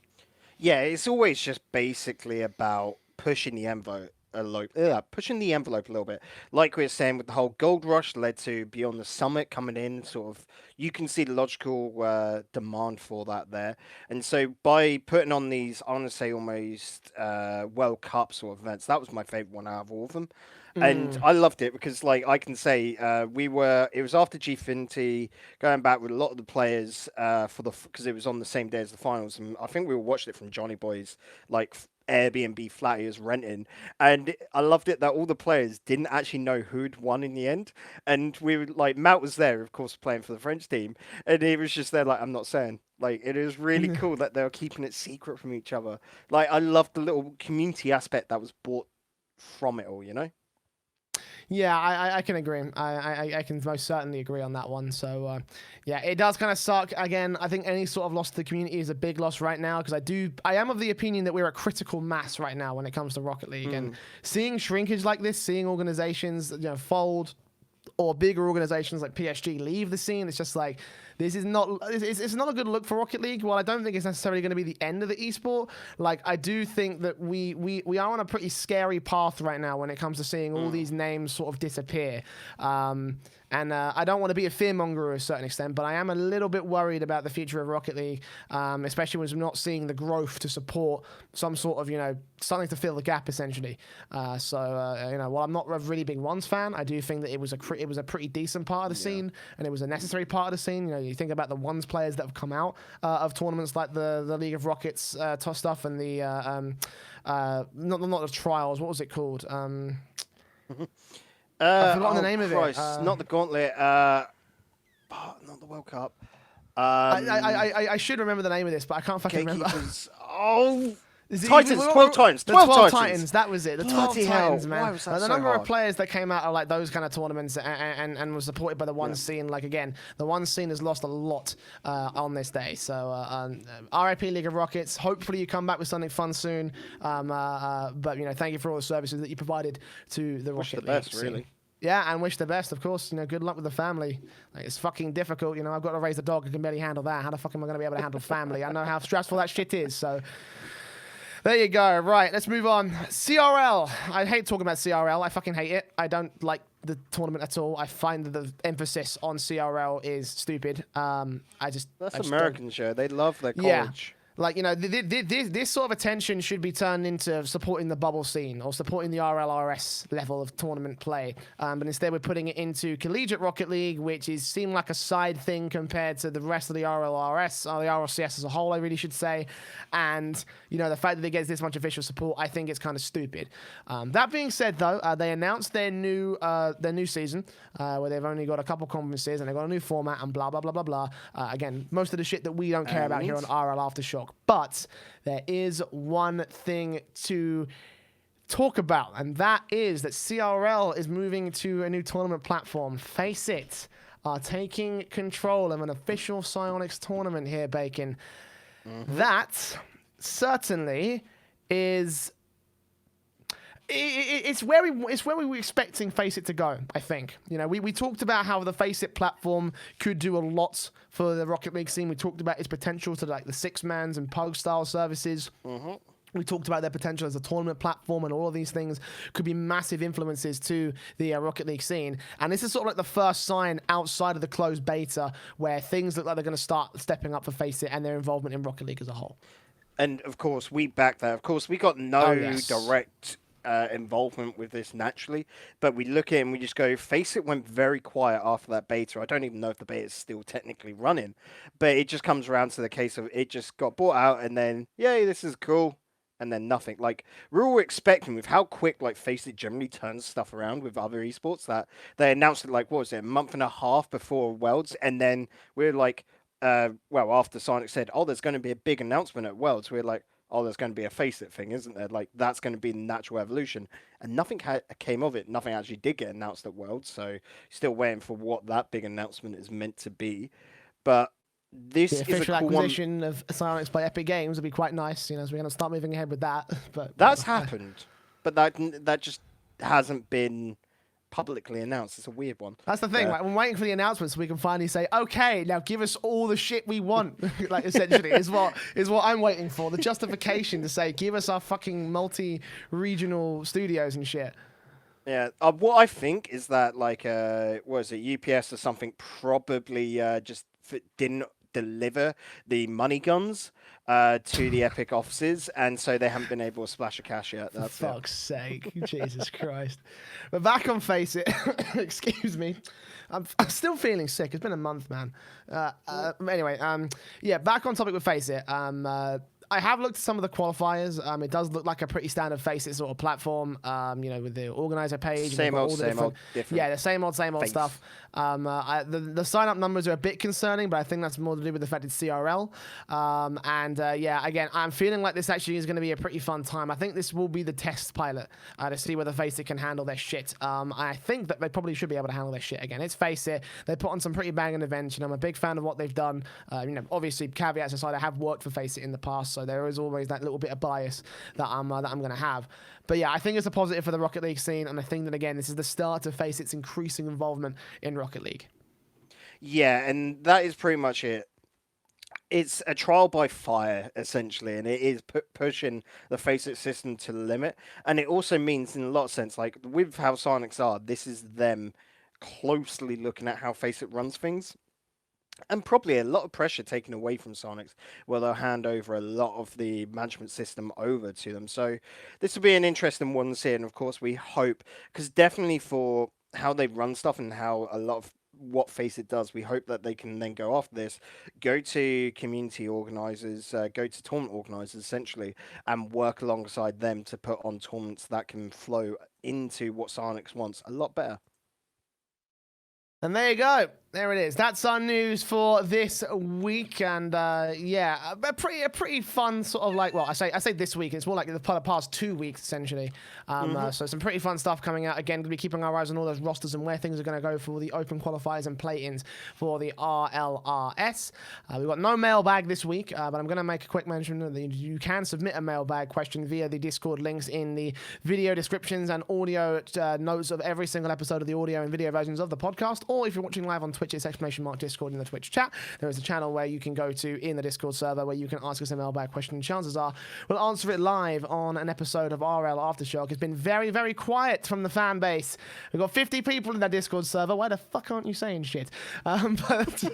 Speaker 2: Yeah, it's always just basically about pushing the envelope a little bit. Like we were saying with the whole Gold Rush led to Beyond the Summit coming in, sort of, you can see the logical demand for that there. And so by putting on these, I want to say almost World Cup sort of events, that was my favorite one out of all of them. And I loved it because, like, I can say it was after Gfinity, going back with a lot of the players because it was on the same day as the finals. And I think we all watched it from Johnny Boy's, like, Airbnb flat he was renting. And I loved it that all the players didn't actually know who'd won in the end. And we were, like, Matt was there, of course, playing for the French team. And he was just there, like, I'm not saying. Like, it is really cool that they were keeping it secret from each other. Like, I loved the little community aspect that was brought from it all,
Speaker 1: Yeah, I can agree. I can most certainly agree on that one. So, it does kind of suck. Again, I think any sort of loss to the community is a big loss right now because I am of the opinion that we're a critical mass right now when it comes to Rocket League. And seeing shrinkage like this, seeing organizations, fold, or bigger organizations like PSG leave the scene, it's just like, it's not a good look for Rocket League. While I don't think it's necessarily going to be the end of the esport, like, I do think that we are on a pretty scary path right now when it comes to seeing all these names sort of disappear. And I don't want to be a fearmonger to a certain extent, but I am a little bit worried about the future of Rocket League, especially when we're not seeing the growth to support some sort of, something to fill the gap, essentially. While I'm not a really big Ones fan, I do think that it was a pretty decent part of the scene, and it was a necessary part of the scene. You think about the Ones players that have come out of tournaments like the League of Rockets stuff and the not the trials. What was it called? I've forgotten the name of it.
Speaker 2: Not the Gauntlet. Not the World Cup.
Speaker 1: I should remember the name of this, but I can't fucking remember.
Speaker 2: Titans, 12 Titans. 12
Speaker 1: Titans, that was it. The 12 Titans, man. The number
Speaker 2: hard?
Speaker 1: Of players that came out of like those kind of tournaments and was supported by the Ones scene. Like, again, the Ones scene has lost a lot on this day. So RIP League of Rockets. Hopefully you come back with something fun soon. But thank you for all the services that you provided to the Rocket League.
Speaker 2: Best, really.
Speaker 1: Yeah, and wish the best, of course. Good luck with the family. Like, it's fucking difficult. I've got to raise a dog. I can barely handle that. How the fuck am I going to be able to handle family? I know how stressful that shit is. So. There you go. Right, let's move on. CRL. I hate talking about CRL. I fucking hate it. I don't like the tournament at all. I find that the emphasis on CRL is stupid.
Speaker 2: That's
Speaker 1: I just
Speaker 2: American show. They love their college.
Speaker 1: Like, you know, this sort of attention should be turned into supporting the bubble scene or supporting the RLRS level of tournament play. But instead, we're putting it into Collegiate Rocket League, which seemed like a side thing compared to the rest of the RLRS, or the RLCS as a whole, I really should say. And, you know, the fact that it gets this much official support, I think it's kind of stupid. That being said, though, they announced their new season, where they've only got a couple conferences and they've got a new format and blah, blah, blah, blah, blah. Again, most of the shit that we don't care about here on RLAfterShock. But there is one thing to talk about, and that is that CRL is moving to a new tournament platform. Faceit are taking control of an official Psyonix tournament here, Bacon. That certainly is... It's where we were expecting Faceit to go, I think. You know, we talked about how the Faceit platform could do a lot for the Rocket League scene. We talked about its potential to like the six-mans and Pug style services. We talked about their potential as a tournament platform, and all of these things could be massive influences to the Rocket League scene. And this is sort of like the first sign outside of the closed beta where things look like they're going to start stepping up for Faceit and their involvement in Rocket League as a whole.
Speaker 2: And of course, we back that. Of course, we got no direct involvement with this naturally, but we look at it and we just go, Faceit went very quiet after that beta. I don't even know if the beta is still technically running, but it just comes around to the case of it just got bought out and then, yay, this is cool, and then nothing. Like, we're all expecting with how quick like Faceit generally turns stuff around with other esports, that they announced it like, what was it, a month and a half before Worlds, and then we're like, well, after Sonic said, oh, there's going to be a big announcement at Worlds, we're like, oh, there's going to be a Faceit thing, isn't there? Like, that's going to be the natural evolution. And nothing came of it. Nothing actually did get announced at Worlds, so still waiting for what that big announcement is meant to be. But this is a cool
Speaker 1: official acquisition of Psyonix by Epic Games would be quite nice, you know, so we're going to start moving ahead with that. But
Speaker 2: that's happened, but that just hasn't been publicly announced. It's a weird one.
Speaker 1: That's the thing. Like, I'm waiting for the announcement so we can finally say, okay, now give us all the shit we want. Like, essentially, is what I'm waiting for. The justification to say, give us our fucking multi-regional studios and shit.
Speaker 2: Yeah. What I think is that, like, what is it, UPS or something probably just didn't deliver the money guns to the Epic offices, and so they haven't been able to splash a cash yet. That's
Speaker 1: For fuck's sake. Jesus Christ. But back on Faceit, excuse me. I'm still feeling sick. It's been a month, man. Anyway, yeah, back on topic with Faceit. I have looked at some of the qualifiers. It does look like a pretty standard Faceit sort of platform, you know, with the organizer page.
Speaker 2: Same old, different.
Speaker 1: Yeah, the same old stuff. The sign-up numbers are a bit concerning, but I think that's more to do with the fact it's CRL. Yeah, again, I'm feeling like this actually is going to be a pretty fun time. I think this will be the test pilot to see whether Faceit can handle their shit. I think that they probably should be able to handle their shit again. It's Faceit. They put on some pretty banging events. You know, I'm a big fan of what they've done. You know, obviously, caveats aside, I have worked for Faceit in the past, so there is always that little bit of bias that I'm going to have. But yeah, I think it's a positive for the Rocket League scene, and I think that, again, this is the start of Faceit's increasing involvement in Rocket League.
Speaker 2: Yeah, and that is pretty much it. It's a trial by fire, essentially, and it is pushing the Faceit system to the limit. And it also means, in a lot of sense, like, with how Psyonix are, this is them closely looking at how Faceit runs things. And probably a lot of pressure taken away from Psyonix, where they'll hand over a lot of the management system over to them. So this will be an interesting one to see. And of course, we hope, because definitely for how they run stuff and how a lot of what Faceit does, we hope that they can then go after this, go to community organizers, go to tournament organizers, essentially, and work alongside them to put on tournaments that can flow into what Psyonix wants a lot better.
Speaker 1: And there you go. There it is. That's our news for this week, and yeah, a pretty fun sort of, like, well, I say this week. It's more like the past 2 weeks essentially. So some pretty fun stuff coming out. Again, we'll be keeping our eyes on all those rosters and where things are going to go for the open qualifiers and play-ins for the RLRS. We've got no mailbag this week, but I'm going to make a quick mention that you can submit a mailbag question via the Discord links in the video descriptions and audio notes of every single episode of the audio and video versions of the podcast, or if you're watching live on Twitch, it's !Discord in the Twitch chat. There is a channel where you can go to in the Discord server where you can ask us a mailbag question. Chances are we'll answer it live on an episode of RLAfterShock. It's been very, very quiet from the fan base. We've got 50 people in that Discord server. Why the fuck aren't you saying shit? But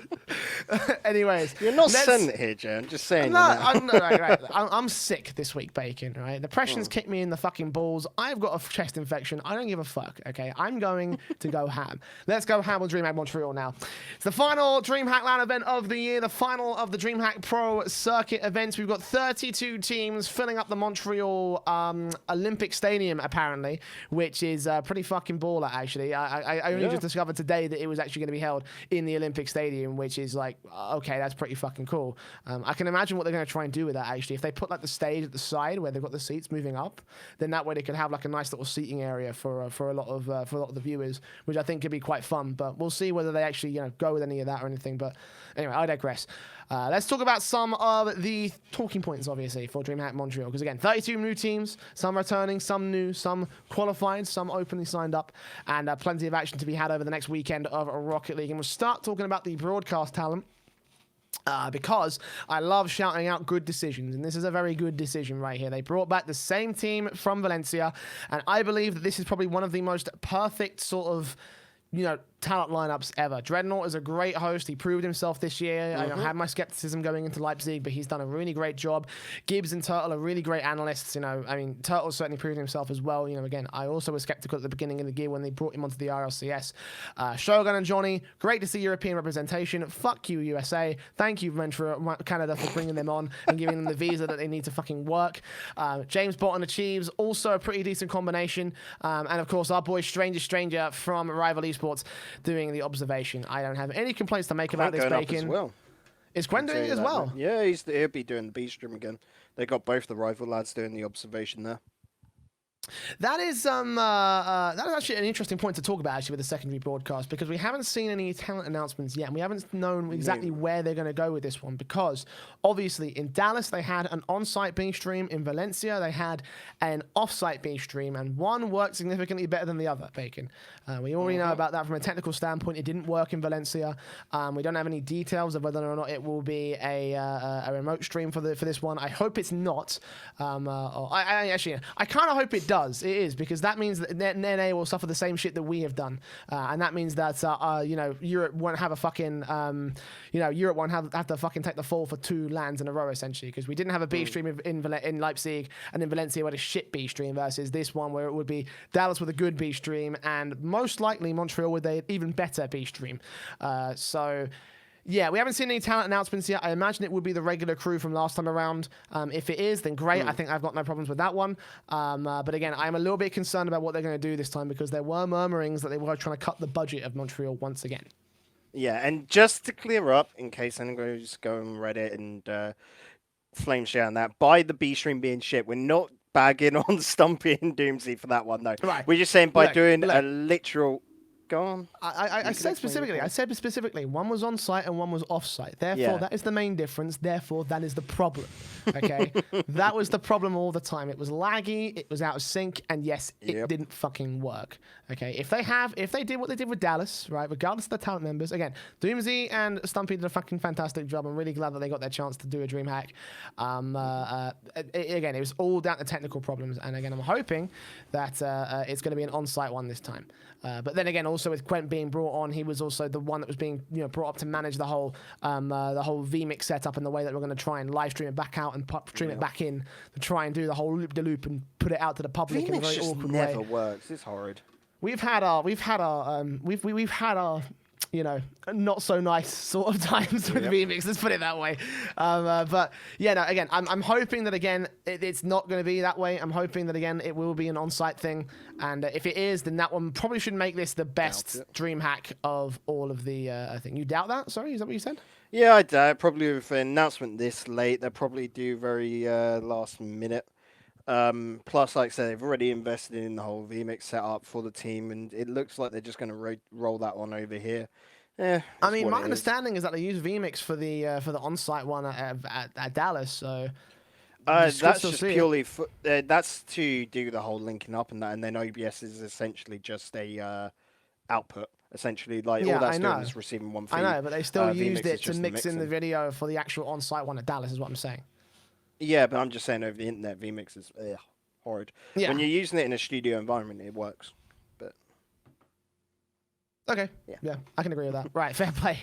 Speaker 1: anyways.
Speaker 2: You're not saying it here, Joe. I'm just saying.
Speaker 1: No, I'm sick this week, Bacon, right? Depression's kicked me in the fucking balls. I've got a chest infection. I don't give a fuck, okay? I'm going to go ham. Let's go ham with Dreamhack Montreal now. It's the final Dreamhack LAN event of the year, the final of the Dreamhack Pro Circuit events. We've got 32 teams filling up the Montreal Olympic Stadium, apparently, which is pretty fucking baller, actually. I only just discovered today that it was actually going to be held in the Olympic Stadium, which is like, okay, that's pretty fucking cool. I can imagine what they're going to try and do with that, actually. If they put like the stage at the side where they've got the seats moving up, then that way they could have like a nice little seating area for a lot of the viewers, which I think could be quite fun. But we'll see whether they actually go with any of that or anything. But anyway, I digress. Let's talk about some of the talking points, obviously, for Dreamhack Montreal. Because again, 32 new teams, some returning, some new, some qualified, some openly signed up, and plenty of action to be had over the next weekend of Rocket League. And we'll start talking about the broadcast talent. Because I love shouting out good decisions, and this is a very good decision right here. They brought back the same team from Valencia, and I believe that this is probably one of the most perfect sort of, talent lineups ever. Dreadnought is a great host. He proved himself this year. I had my skepticism going into Leipzig, but he's done a really great job. Gibbs and Turtle are really great analysts. Turtle certainly proved himself as well. Again, I also was skeptical at the beginning of the year when they brought him onto the RLCS. Shogun and Johnny, great to see European representation. Fuck you, USA. Thank you, Canada, for bringing them on and giving them the visa that they need to fucking work. James Botton achieves, also a pretty decent combination. And of course, our boy Stranger from Rival Esports doing the observation. I don't have any complaints to make about this, Bacon.
Speaker 2: Well.
Speaker 1: Is Quen doing it as well?
Speaker 2: Man. Yeah, he'll be doing the B stream again. They got both the rival lads doing the observation there.
Speaker 1: That is actually an interesting point to talk about, actually, with the secondary broadcast, because we haven't seen any talent announcements yet, and we haven't known exactly where they're going to go with this one, because obviously in Dallas they had an on-site B stream, in Valencia they had an off-site B stream, and one worked significantly better than the other, Bacon. We already know about that from a technical standpoint. It didn't work in Valencia. We don't have any details of whether or not it will be a remote stream for this one. I hope it's not. I kind of hope it does. It is, because that means that NA will suffer the same shit that we have done, and that means that Europe won't have a fucking Europe won't have to fucking take the fall for 2 lands in a row, essentially, because we didn't have a B stream in Leipzig, and in Valencia we had a shit B stream, versus this one where it would be Dallas with a good B stream and most likely Montreal with an even better B stream. Yeah, we haven't seen any talent announcements yet. I imagine it would be the regular crew from last time around. If it is, then great. I think I've got no problems with that one. But again, I'm a little bit concerned about what they're going to do this time, because there were murmurings that they were trying to cut the budget of Montreal once again.
Speaker 2: Yeah, and just to clear up, in case anybody's going on Reddit and flame share on that, by the B stream being shit, we're not bagging on Stumpy and Doomsy for that one, though. Right. We're just saying by doing a literal... Go on.
Speaker 1: I said specifically, one was on site and one was off site. Therefore, that is the main difference. Therefore, that is the problem. Okay, that was the problem all the time. It was laggy. It was out of sync, and yes, it didn't fucking work. Okay, if they did what they did with Dallas, right, regardless of the talent members, again, Doomsy and Stumpy did a fucking fantastic job. I'm really glad that they got their chance to do a DreamHack. Again, it was all down to technical problems, and again, I'm hoping that it's going to be an on-site one this time. But then again, also with Quent being brought on, he was also the one that was being brought up to manage the whole vMix setup and the way that we're going to try and live stream it back out and stream it back in to try and do the whole loop de loop and put it out to the public in a very awkward way.
Speaker 2: Never works. It's horrid.
Speaker 1: We've had our not so nice sort of times with vMix. Let's put it that way. But yeah, no. Again, I'm hoping that it's not going to be that way. I'm hoping that it will be an on-site thing, and if it is, then that one probably should make this the best DreamHack of all of the thing. You doubt that? Sorry, is that what you said?
Speaker 2: Yeah, I doubt. Probably with an announcement this late, they'll probably do very last minute. Plus, like I said, they've already invested in the whole vMix setup for the team, and it looks like they're just going to roll that one over here. Yeah,
Speaker 1: I mean, my understanding is that they use vMix for the on-site one at Dallas. So
Speaker 2: that's just purely that's to do the whole linking up and that, and then OBS is essentially just a output, essentially. Like,
Speaker 1: Yeah,
Speaker 2: all that's
Speaker 1: I know.
Speaker 2: doing is receiving one feed.
Speaker 1: I know, but they still used
Speaker 2: vMix is
Speaker 1: it to
Speaker 2: just
Speaker 1: mix in the
Speaker 2: mixing.
Speaker 1: video for the actual on-site one at Dallas, is what I'm saying.
Speaker 2: Yeah, but I'm just saying over the internet, vMix is horrid.
Speaker 1: Yeah.
Speaker 2: When you're using it in a studio environment, it works. But
Speaker 1: Okay. Yeah, I can agree with that. Right, fair play.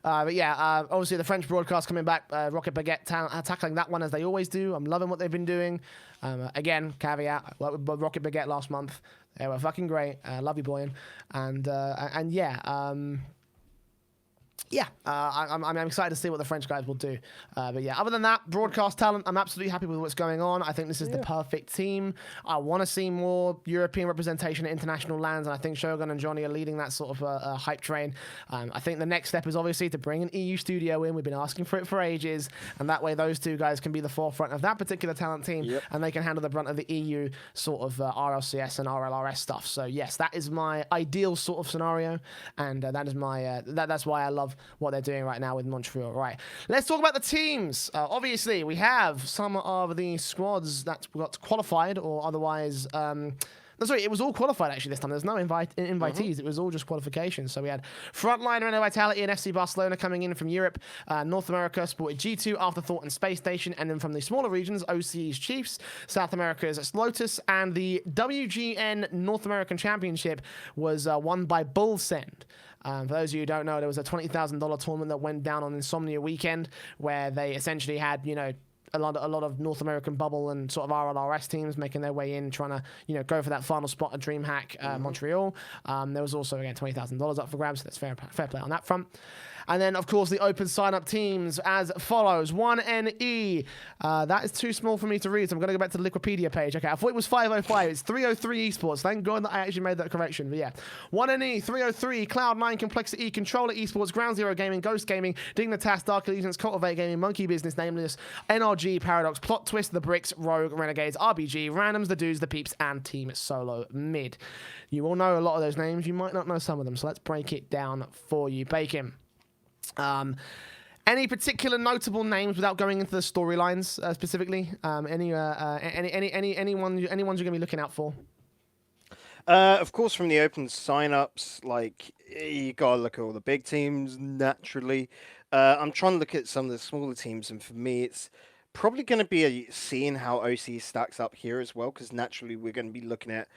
Speaker 1: But yeah, obviously the French broadcast coming back, Rocket Baguette tackling that one as they always do. I'm loving what they've been doing. Again, caveat, I worked with Rocket Baguette last month. They were fucking great. Love you, Boyan. And yeah, yeah, I'm excited to see what the French guys will do. But yeah, other than that, broadcast talent, I'm absolutely happy with what's going on. I think this is the perfect team. I want to see more European representation at international lands, and I think Shogun and Johnny are leading that sort of hype train. I think the next step is obviously to bring an EU studio in. We've been asking for it for ages, and that way those two guys can be the forefront of that particular talent team, and they can handle the brunt of the EU sort of RLCS and RLRS stuff. So yes, that is my ideal sort of scenario, and that is my that's why I love what they're doing right now with Montreal. Right, let's talk about the teams. Obviously, we have some of the squads that got qualified or otherwise. No, sorry, it was all qualified actually this time. There's no invitees. It was all just qualifications. So we had Frontline, Renault Vitality, and FC Barcelona coming in from Europe. North America supported G2, Afterthought, and Space Station. And then from the smaller regions, OC's Chiefs, South America's Lotus, and the WGN North American Championship was won by Bullsend. For those of you who don't know, there was a $20,000 tournament that went down on Insomnia Weekend where they essentially had, you know, a lot of North American bubble and sort of RLRS teams making their way in, trying to, you know, go for that final spot at Dreamhack Montreal. There was also, again, $20,000 up for grabs, so that's fair play on that front. And then, of course, the open sign-up teams as follows. 1NE. That is too small for me to read, so I'm going to go back to the Wikipedia page. Okay, I thought it was 505. It's 303 Esports. Thank God that I actually made that correction. But yeah. 1NE, 303, Cloud9, Complexity, Controller Esports, Ground Zero Gaming, Ghost Gaming, Dignitas, Dark Allegiance, Cultivate Gaming, Monkey Business, Nameless, NRG, Paradox, Plot Twist, The Bricks, Rogue, Renegades, RBG, Randoms, The Dudes, The Peeps, and Team Solo Mid. You all know a lot of those names. You might not know some of them, so let's break it down for you. Bacon. Any particular notable names without going into the storylines specifically? Any ones you're going to be looking out for?
Speaker 2: Of course, from the open signups, like you gotta look at all the big teams naturally. I'm trying to look at some of the smaller teams, and for me, it's probably going to be seeing how OC stacks up here as well, because naturally we're going to be looking at.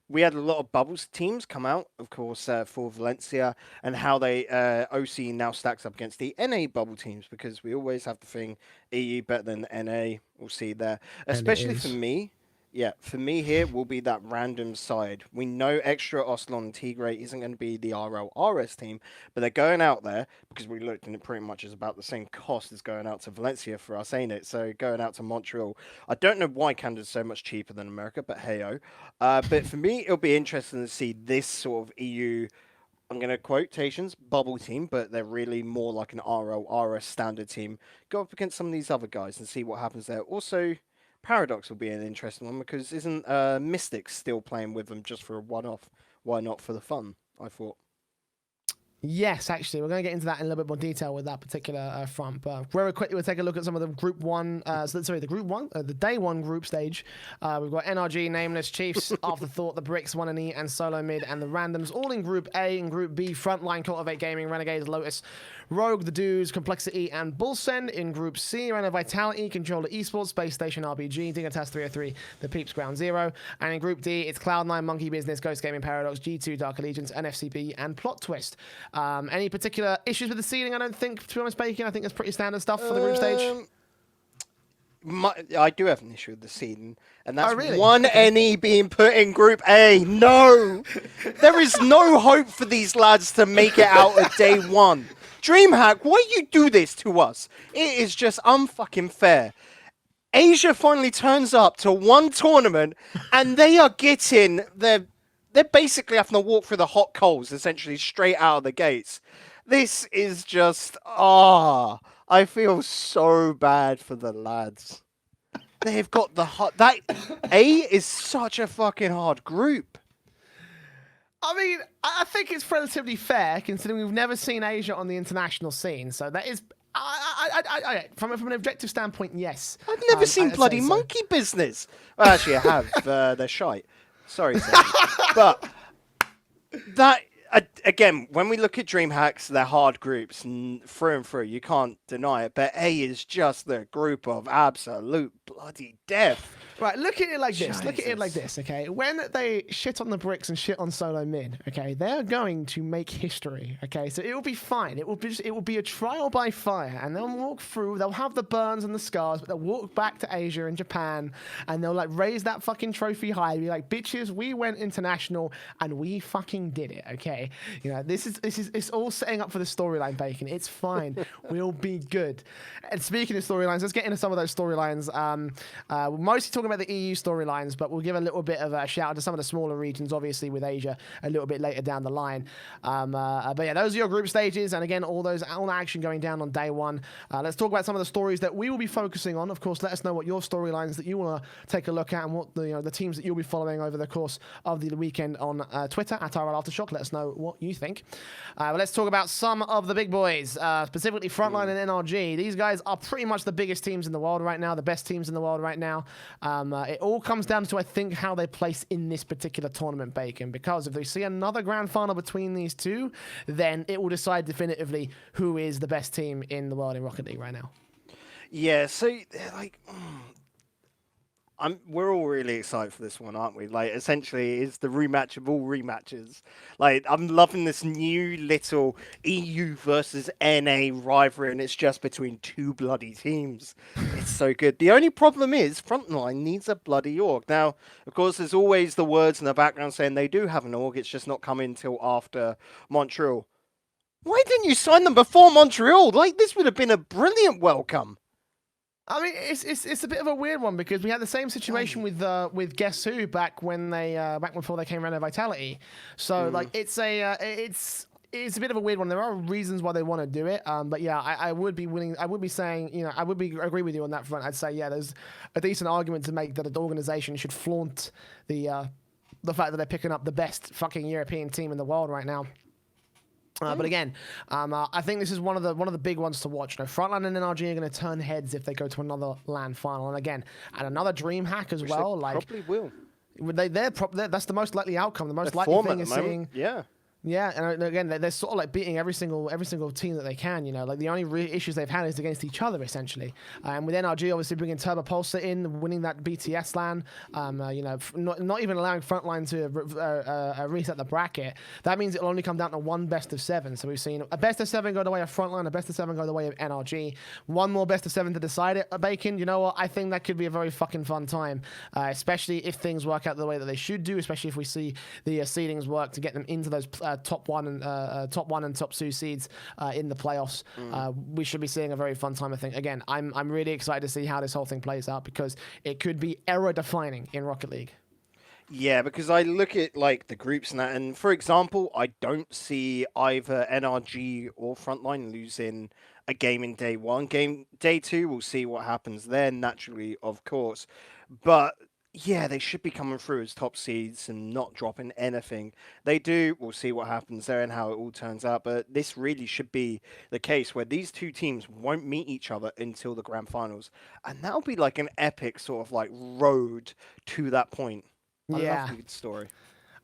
Speaker 2: We had a lot of bubbles teams come out, of course, for Valencia, and how they OC now stacks up against the NA bubble teams, because we always have the thing EU better than NA. We'll see there, especially for me. Yeah, for me here will be that random side. We know Extra, Oslon, and Tigre isn't going to be the RLRS team, but they're going out there because we looked and it pretty much is about the same cost as going out to Valencia for us, ain't it? So going out to Montreal. I don't know why Canada's so much cheaper than America, but hey-oh. But for me, it'll be interesting to see this sort of EU, I'm going to quotations, bubble team, but they're really more like an RLRS standard team. Go up against some of these other guys and see what happens there. Also, Paradox will be an interesting one because isn't Mystics still playing with them just for a one-off? Why not for the fun, I thought.
Speaker 1: Yes, actually, we're going to get into that in a little bit more detail with that particular front. But very quickly, we'll take a look at some of the Group 1, the Day 1 group stage. We've got NRG, Nameless, Chiefs, Afterthought, The Bricks, 1NE, and Solo Mid, and the Randoms, all in Group A. In Group B, Frontline, Cultivate Gaming, Renegades, Lotus, Rogue, The Dudes, Complexity, and Bullsend. In Group C, Renault Vitality, Controller Esports, Space Station, RBG, Dignitas 303, The Peeps, Ground Zero. And in Group D, it's Cloud9, Monkey Business, Ghost Gaming, Paradox, G2, Dark Allegiance, NFCB, and Plot Twist. Any particular issues with the seeding? I don't think, to be honest, Bacon. I think it's pretty standard stuff for the group stage.
Speaker 2: I do have an issue with the seeding, and that's
Speaker 1: really?
Speaker 2: one NE being put in Group A. No! There is no hope for these lads to make it out of Day 1. Dreamhack, why you do this to us? It is just unfucking fair. Asia finally turns up to one tournament, and they are getting they're basically having to walk through the hot coals, essentially straight out of the gates. This is just I feel so bad for the lads. They've got the hot. That A is such a fucking hard group.
Speaker 1: I mean, I think it's relatively fair considering we've never seen Asia on the international scene. So that is, from an objective standpoint, yes.
Speaker 2: I've never seen bloody Monkey Business. Well, actually, I have. They're shite. Sorry, Sam. But that Again, when we look at DreamHacks, they're hard groups through and through. You can't deny it. But A is just the group of absolute bloody death.
Speaker 1: Right, look at it like this.
Speaker 2: Jesus.
Speaker 1: Look at it like this, okay? When they shit on the bricks and shit on solo mid, okay, they're going to make history, okay? So it will be fine. It will be a trial by fire, and they'll walk through. They'll have the burns and the scars, but they'll walk back to Asia and Japan, and they'll like raise that fucking trophy high. Be like, bitches, we went international and we fucking did it, okay? You know, it's all setting up for the storyline, Bacon. It's fine. We'll be good. And speaking of storylines, let's get into some of those storylines. We're mostly talking about the EU storylines, but we'll give a little bit of a shout out to some of the smaller regions, obviously with Asia a little bit later down the line. But yeah, those are your group stages, and again, all action going down on day one. Let's talk about some of the stories that we will be focusing on. Of course, let us know what your storylines that you want to take a look at, and what the teams that you'll be following over the course of the weekend on Twitter at RLAfterShock. Let us know what you think. But let's talk about some of the big boys, specifically Frontline and NRG. These guys are pretty much the biggest teams in the world right now, the best teams in the world right now. It all comes down to, I think, how they place in this particular tournament, Bacon, because if they see another grand final between these two, then it will decide definitively who is the best team in the world in Rocket League right now.
Speaker 2: Yeah, so, like, we're all really excited for this one, aren't we? Like, essentially, it's the rematch of all rematches. Like, I'm loving this new little EU versus NA rivalry, and it's just between two bloody teams. It's so good. The only problem is Frontline needs a bloody org. Now, of course, there's always the words in the background saying they do have an org. It's just not coming until after Montreal. Why didn't you sign them before Montreal? Like, this would have been a brilliant welcome.
Speaker 1: I mean, it's a bit of a weird one because we had the same situation with Guess Who back before they came around to Vitality. So like it's a bit of a weird one. There are reasons why they want to do it, but yeah, I would be willing. I would be saying, I would agree with you on that front. I'd say yeah, there's a decent argument to make that an organization should flaunt the fact that they're picking up the best fucking European team in the world right now. But again, I think this is one of the big ones to watch. Frontline and NRG are going to turn heads if they go to another LAN final, and again, and another DreamHack as well. Like
Speaker 2: probably will.
Speaker 1: That's the most likely outcome. The most likely thing is seeing.
Speaker 2: Yeah,
Speaker 1: and again, they're sort of like beating every single team that they can. Like the only real issues they've had is against each other, essentially. And with NRG obviously bringing Turbo Pulsar in, winning that BTS LAN, not even allowing Frontline to reset the bracket. That means it'll only come down to one best of 7. So we've seen a best of 7 go the way of Frontline, a best of 7 go the way of NRG. One more best of 7 to decide it. Bacon, you know what? I think that could be a very fucking fun time, especially if things work out the way that they should do. Especially if we see the seedings work to get them into those top one and top 2 seeds in the playoffs. We should be seeing a very fun time, I think. Again, I'm really excited to see how this whole thing plays out because it could be era defining in Rocket League.
Speaker 2: Yeah, because I look at like the groups and that, and for example, I don't see either NRG or Frontline losing a game in day 1. Day 2, we'll see what happens there, naturally, of course. But yeah, they should be coming through as top seeds and not dropping anything. They do. We'll see what happens there and how it all turns out. But this really should be the case where these two teams won't meet each other until the grand finals. And that'll be like an epic sort of like road to that point. I love a good story.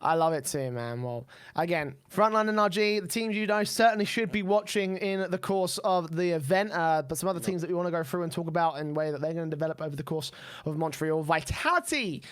Speaker 1: I love it too, man. Well, again, Frontline and RG, the teams you know certainly should be watching in the course of the event. But some other teams that we want to go through and talk about in a way that they're going to develop over the course of Montreal. Vitality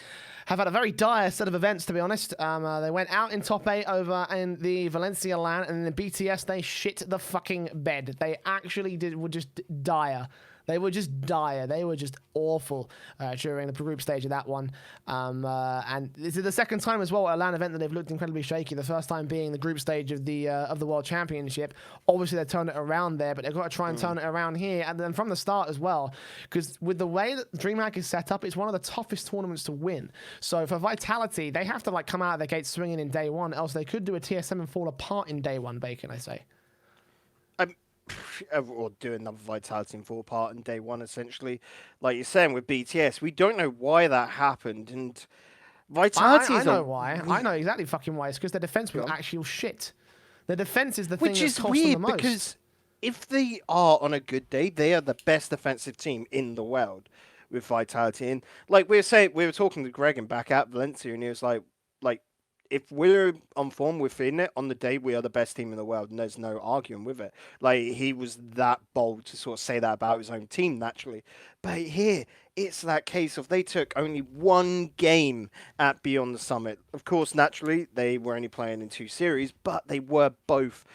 Speaker 1: have had a very dire set of events, to be honest. They went out in top 8 over in the Valencia LAN, and in the BTS, they shit the fucking bed. They actually were just dire. They were just dire. They were just awful during the group stage of that one. And this is the second time as well at a LAN event that they've looked incredibly shaky. The first time being the group stage of the World Championship. Obviously, they turned it around there, but they've got to try and turn it around here. And then from the start as well, because with the way that DreamHack is set up, it's one of the toughest tournaments to win. So for Vitality, they have to like come out of the gate swinging in day 1, else they could do a TSM and fall apart in day 1, Bacon, I say.
Speaker 2: Or do another Vitality and fall apart in day 1, essentially. Like you're saying with BTS, we don't know why that happened. And Vitality
Speaker 1: I know why. I know exactly fucking why. It's because their defense was actual shit. Their defense is the thing that's cost them the most.
Speaker 2: Because if they are on a good day, they are the best defensive team in the world with Vitality. And like we were talking to Greg and back at Valencia, and he was like, if we're on form within it on the day, we are the best team in the world, and there's no arguing with it. Like, he was that bold to sort of say that about his own team, naturally. But here, it's that case of they took only one game at Beyond the Summit. Of course, naturally, they were only playing in 2 series, but they were both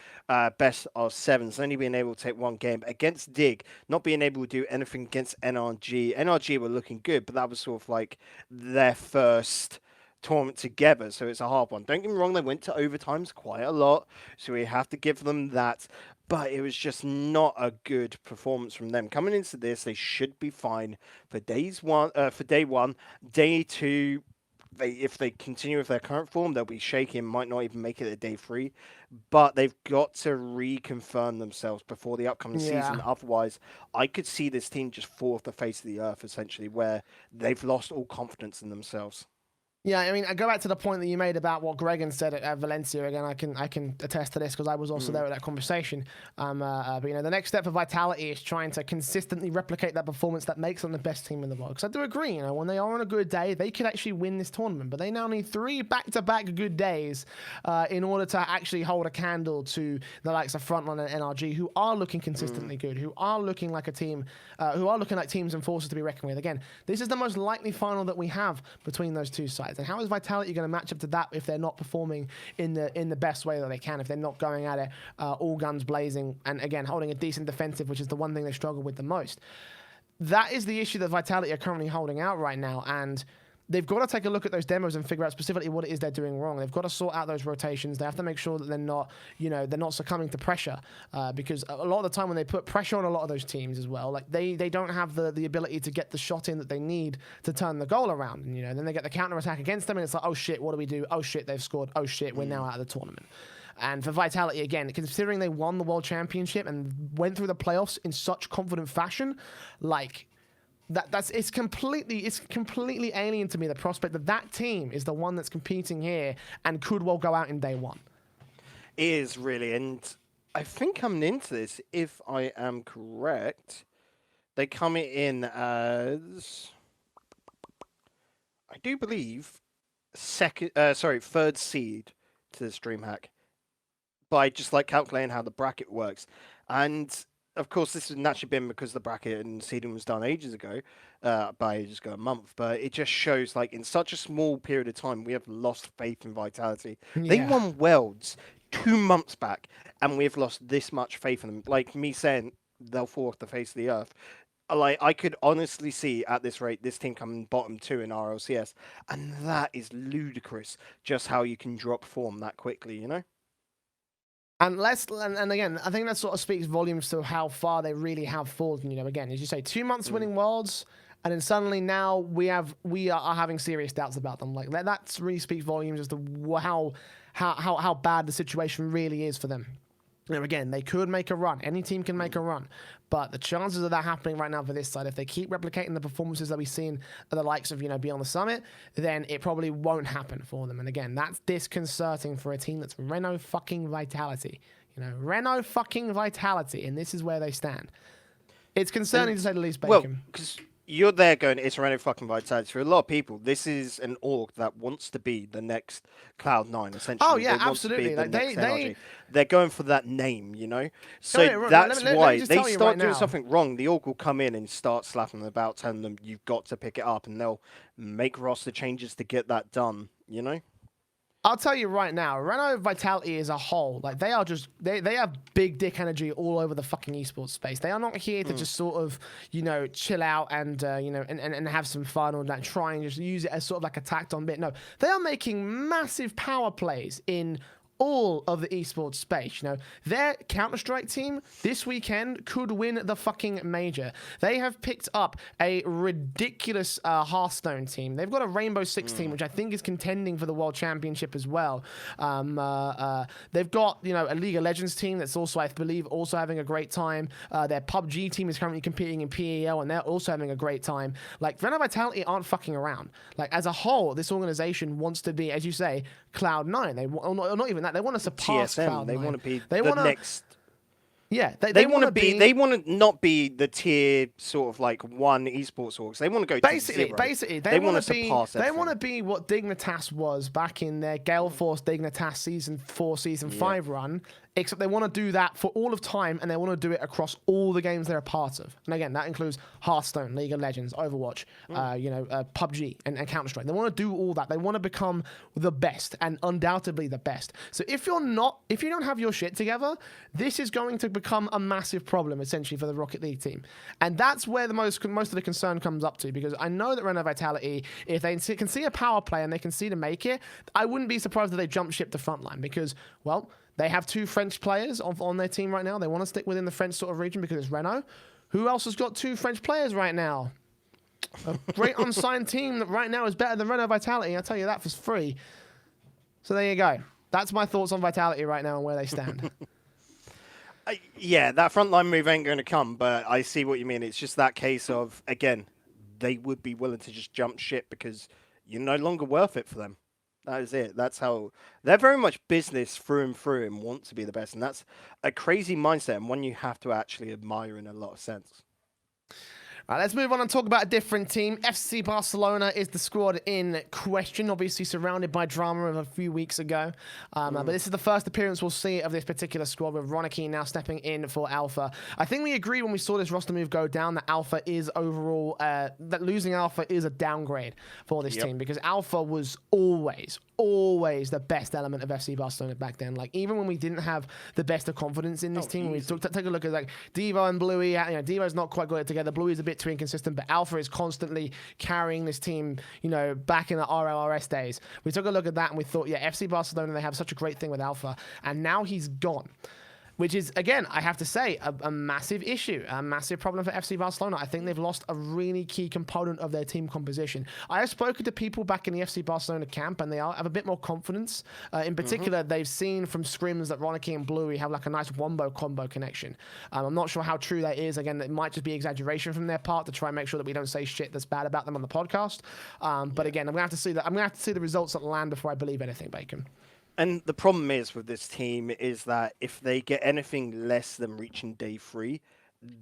Speaker 2: best of sevens, only being able to take one game against Dig, not being able to do anything against NRG. NRG were looking good, but that was sort of like their first tournament together, so it's a hard one. Don't get me wrong, they went to overtimes quite a lot, so we have to give them that. But it was just not a good performance from them. Coming into this, they should be fine for day one, day two. If they continue with their current form, they'll be shaking. Might not even make it to day 3, but they've got to reconfirm themselves before the upcoming season. Otherwise, I could see this team just fall off the face of the earth, essentially, where they've lost all confidence in themselves.
Speaker 1: Yeah, I mean, I go back to the point that you made about what Gregan said at Valencia. Again, I can attest to this because I was also there at that conversation. But the next step for Vitality is trying to consistently replicate that performance that makes them the best team in the world. Because I do agree, when they are on a good day, they could actually win this tournament. But they now need 3 back-to-back good days in order to actually hold a candle to the likes of Frontline and NRG, who are looking consistently good, who are looking like a team, who are looking like teams and forces to be reckoned with. Again, this is the most likely final that we have between those two sides. And how is Vitality going to match up to that if they're not performing in the best way that they can, if they're not going at it all guns blazing, and again, holding a decent defensive, which is the one thing they struggle with the most? That is the issue that Vitality are currently holding out right now, and they've got to take a look at those demos and figure out specifically what it is they're doing wrong. They've got to sort out those rotations. They have to make sure that they're not, they're not succumbing to pressure, because a lot of the time when they put pressure on a lot of those teams as well, like they don't have the ability to get the shot in that they need to turn the goal around. And, then they get the counter attack against them, and it's like, oh shit, what do we do? Oh shit, they've scored. Oh shit, we're now out of the tournament. And for Vitality, again, considering they won the World Championship and went through the playoffs in such confident fashion, like, it's completely alien to me, the prospect that team is the one that's competing here and could well go out in day 1.
Speaker 2: It is really, and I think coming into this, if I am correct, they come in as, I do believe, third seed to this DreamHack, by just like calculating how the bracket works. And of course, this has naturally been because the bracket and seeding was done ages ago, a month. But it just shows, like, in such a small period of time, we have lost faith in Vitality. Yeah. They won Worlds 2 months back, and we have lost this much faith in them. Like me saying, they'll fall off the face of the earth. Like, I could honestly see at this rate this team coming bottom 2 in RLCS, and that is ludicrous. Just how you can drop form that quickly,
Speaker 1: And again, I think that sort of speaks volumes to how far they really have fallen. Again, as you say, 2 months winning Worlds, and then suddenly now we are having serious doubts about them. Like that really speaks volumes as to how bad the situation really is for them. Again, they could make a run. Any team can make a run. But the chances of that happening right now for this side, if they keep replicating the performances that we've seen at the likes of, Beyond the Summit, then it probably won't happen for them. And again, that's disconcerting for a team that's Renault fucking Vitality. Renault fucking Vitality. And this is where they stand. It's concerning to say the least, Bacon.
Speaker 2: Well, because you're there going, it's Renault fucking Vitality. For a lot of people, this is an org that wants to be the next Cloud9, essentially.
Speaker 1: Oh, yeah,
Speaker 2: they
Speaker 1: absolutely.
Speaker 2: Want to be the next they're going for that name, So that's why they start doing something wrong. The org will come in and start slapping them about, telling them you've got to pick it up, and they'll make roster changes to get that done,
Speaker 1: I'll tell you right now, Renault Vitality as a whole, like they are just, they have big dick energy all over the fucking esports space. They are not here to just sort of, chill out and, and have some fun or like try and just use it as sort of like a tacked on bit. No, they are making massive power plays in all of the esports space. Their Counter-Strike team this weekend could win the fucking major. They have picked up a ridiculous Hearthstone team. They've got a Rainbow Six team, which I think is contending for the World Championship as well. They've got, a League of Legends team that's also, I believe, also having a great time. Their PUBG team is currently competing in PEL, and they're also having a great time. Like, Renault Vitality aren't fucking around. Like, as a whole, this organization wants to be, as you say, Cloud9. They not even that. They want to surpass
Speaker 2: TSM.
Speaker 1: Cloud9.
Speaker 2: They want to be
Speaker 1: the
Speaker 2: next.
Speaker 1: Yeah,
Speaker 2: They want to be. They want to not be the tier sort of like 1 esports orgs. They want to go to 0.
Speaker 1: Basically,
Speaker 2: they want to
Speaker 1: surpass. They want to
Speaker 2: everything.
Speaker 1: be what Dignitas was back in their Gale Force Dignitas Season 4, Season 5 run. Except they want to do that for all of time, and they want to do it across all the games they're a part of. And again, that includes Hearthstone, League of Legends, Overwatch, PUBG, and Counter-Strike. They want to do all that. They want to become the best, and undoubtedly the best. So if you don't have your shit together, this is going to become a massive problem, essentially, for the Rocket League team. And that's where the most of the concern comes up to, because I know that Renault Vitality, if they can see a power play and they can see to make it, I wouldn't be surprised if they jump ship to Frontline, because, well, they have 2 French players on their team right now. They want to stick within the French sort of region because it's Renault. Who else has got 2 French players right now? A great unsigned team that right now is better than Renault Vitality. I'll tell you that for free. So there you go. That's my thoughts on Vitality right now and where they stand.
Speaker 2: Yeah, that Frontline move ain't going to come, but I see what you mean. It's just that case of, again, they would be willing to just jump ship because you're no longer worth it for them. That is it. That's how they're very much business through and want to be the best. And that's a crazy mindset and one you have to actually admire in a lot of sense.
Speaker 1: All right, let's move on and talk about a different team. FC Barcelona is the squad in question, obviously surrounded by drama of a few weeks ago. But this is the first appearance we'll see of this particular squad, with Renegades now stepping in for Alpha. I think we agree when we saw this roster move go down that Alpha is overall, that losing Alpha is a downgrade for this team, because Alpha was always the best element of FC Barcelona back then. Like, even when we didn't have the best of confidence in this team, we take a look at like Devo and Bluey. Devo's not quite got it together. Bluey's a bit too inconsistent, but Alpha is constantly carrying this team, back in the RLRS days. We took a look at that and we thought, yeah, FC Barcelona, they have such a great thing with Alpha, and now he's gone. Which is, again, I have to say, a massive issue, a massive problem for FC Barcelona. I think they've lost a really key component of their team composition. I have spoken to people back in the FC Barcelona camp, and they have a bit more confidence. In particular, they've seen from scrims that Roniki and Bluey have like a nice wombo combo connection. I'm not sure how true that is. Again, it might just be exaggeration from their part to try and make sure that we don't say shit that's bad about them on the podcast. But again, I'm gonna have to see that. I'm gonna have to see the results that land before I believe anything, Bacon.
Speaker 2: And the problem is with this team is that if they get anything less than reaching day 3,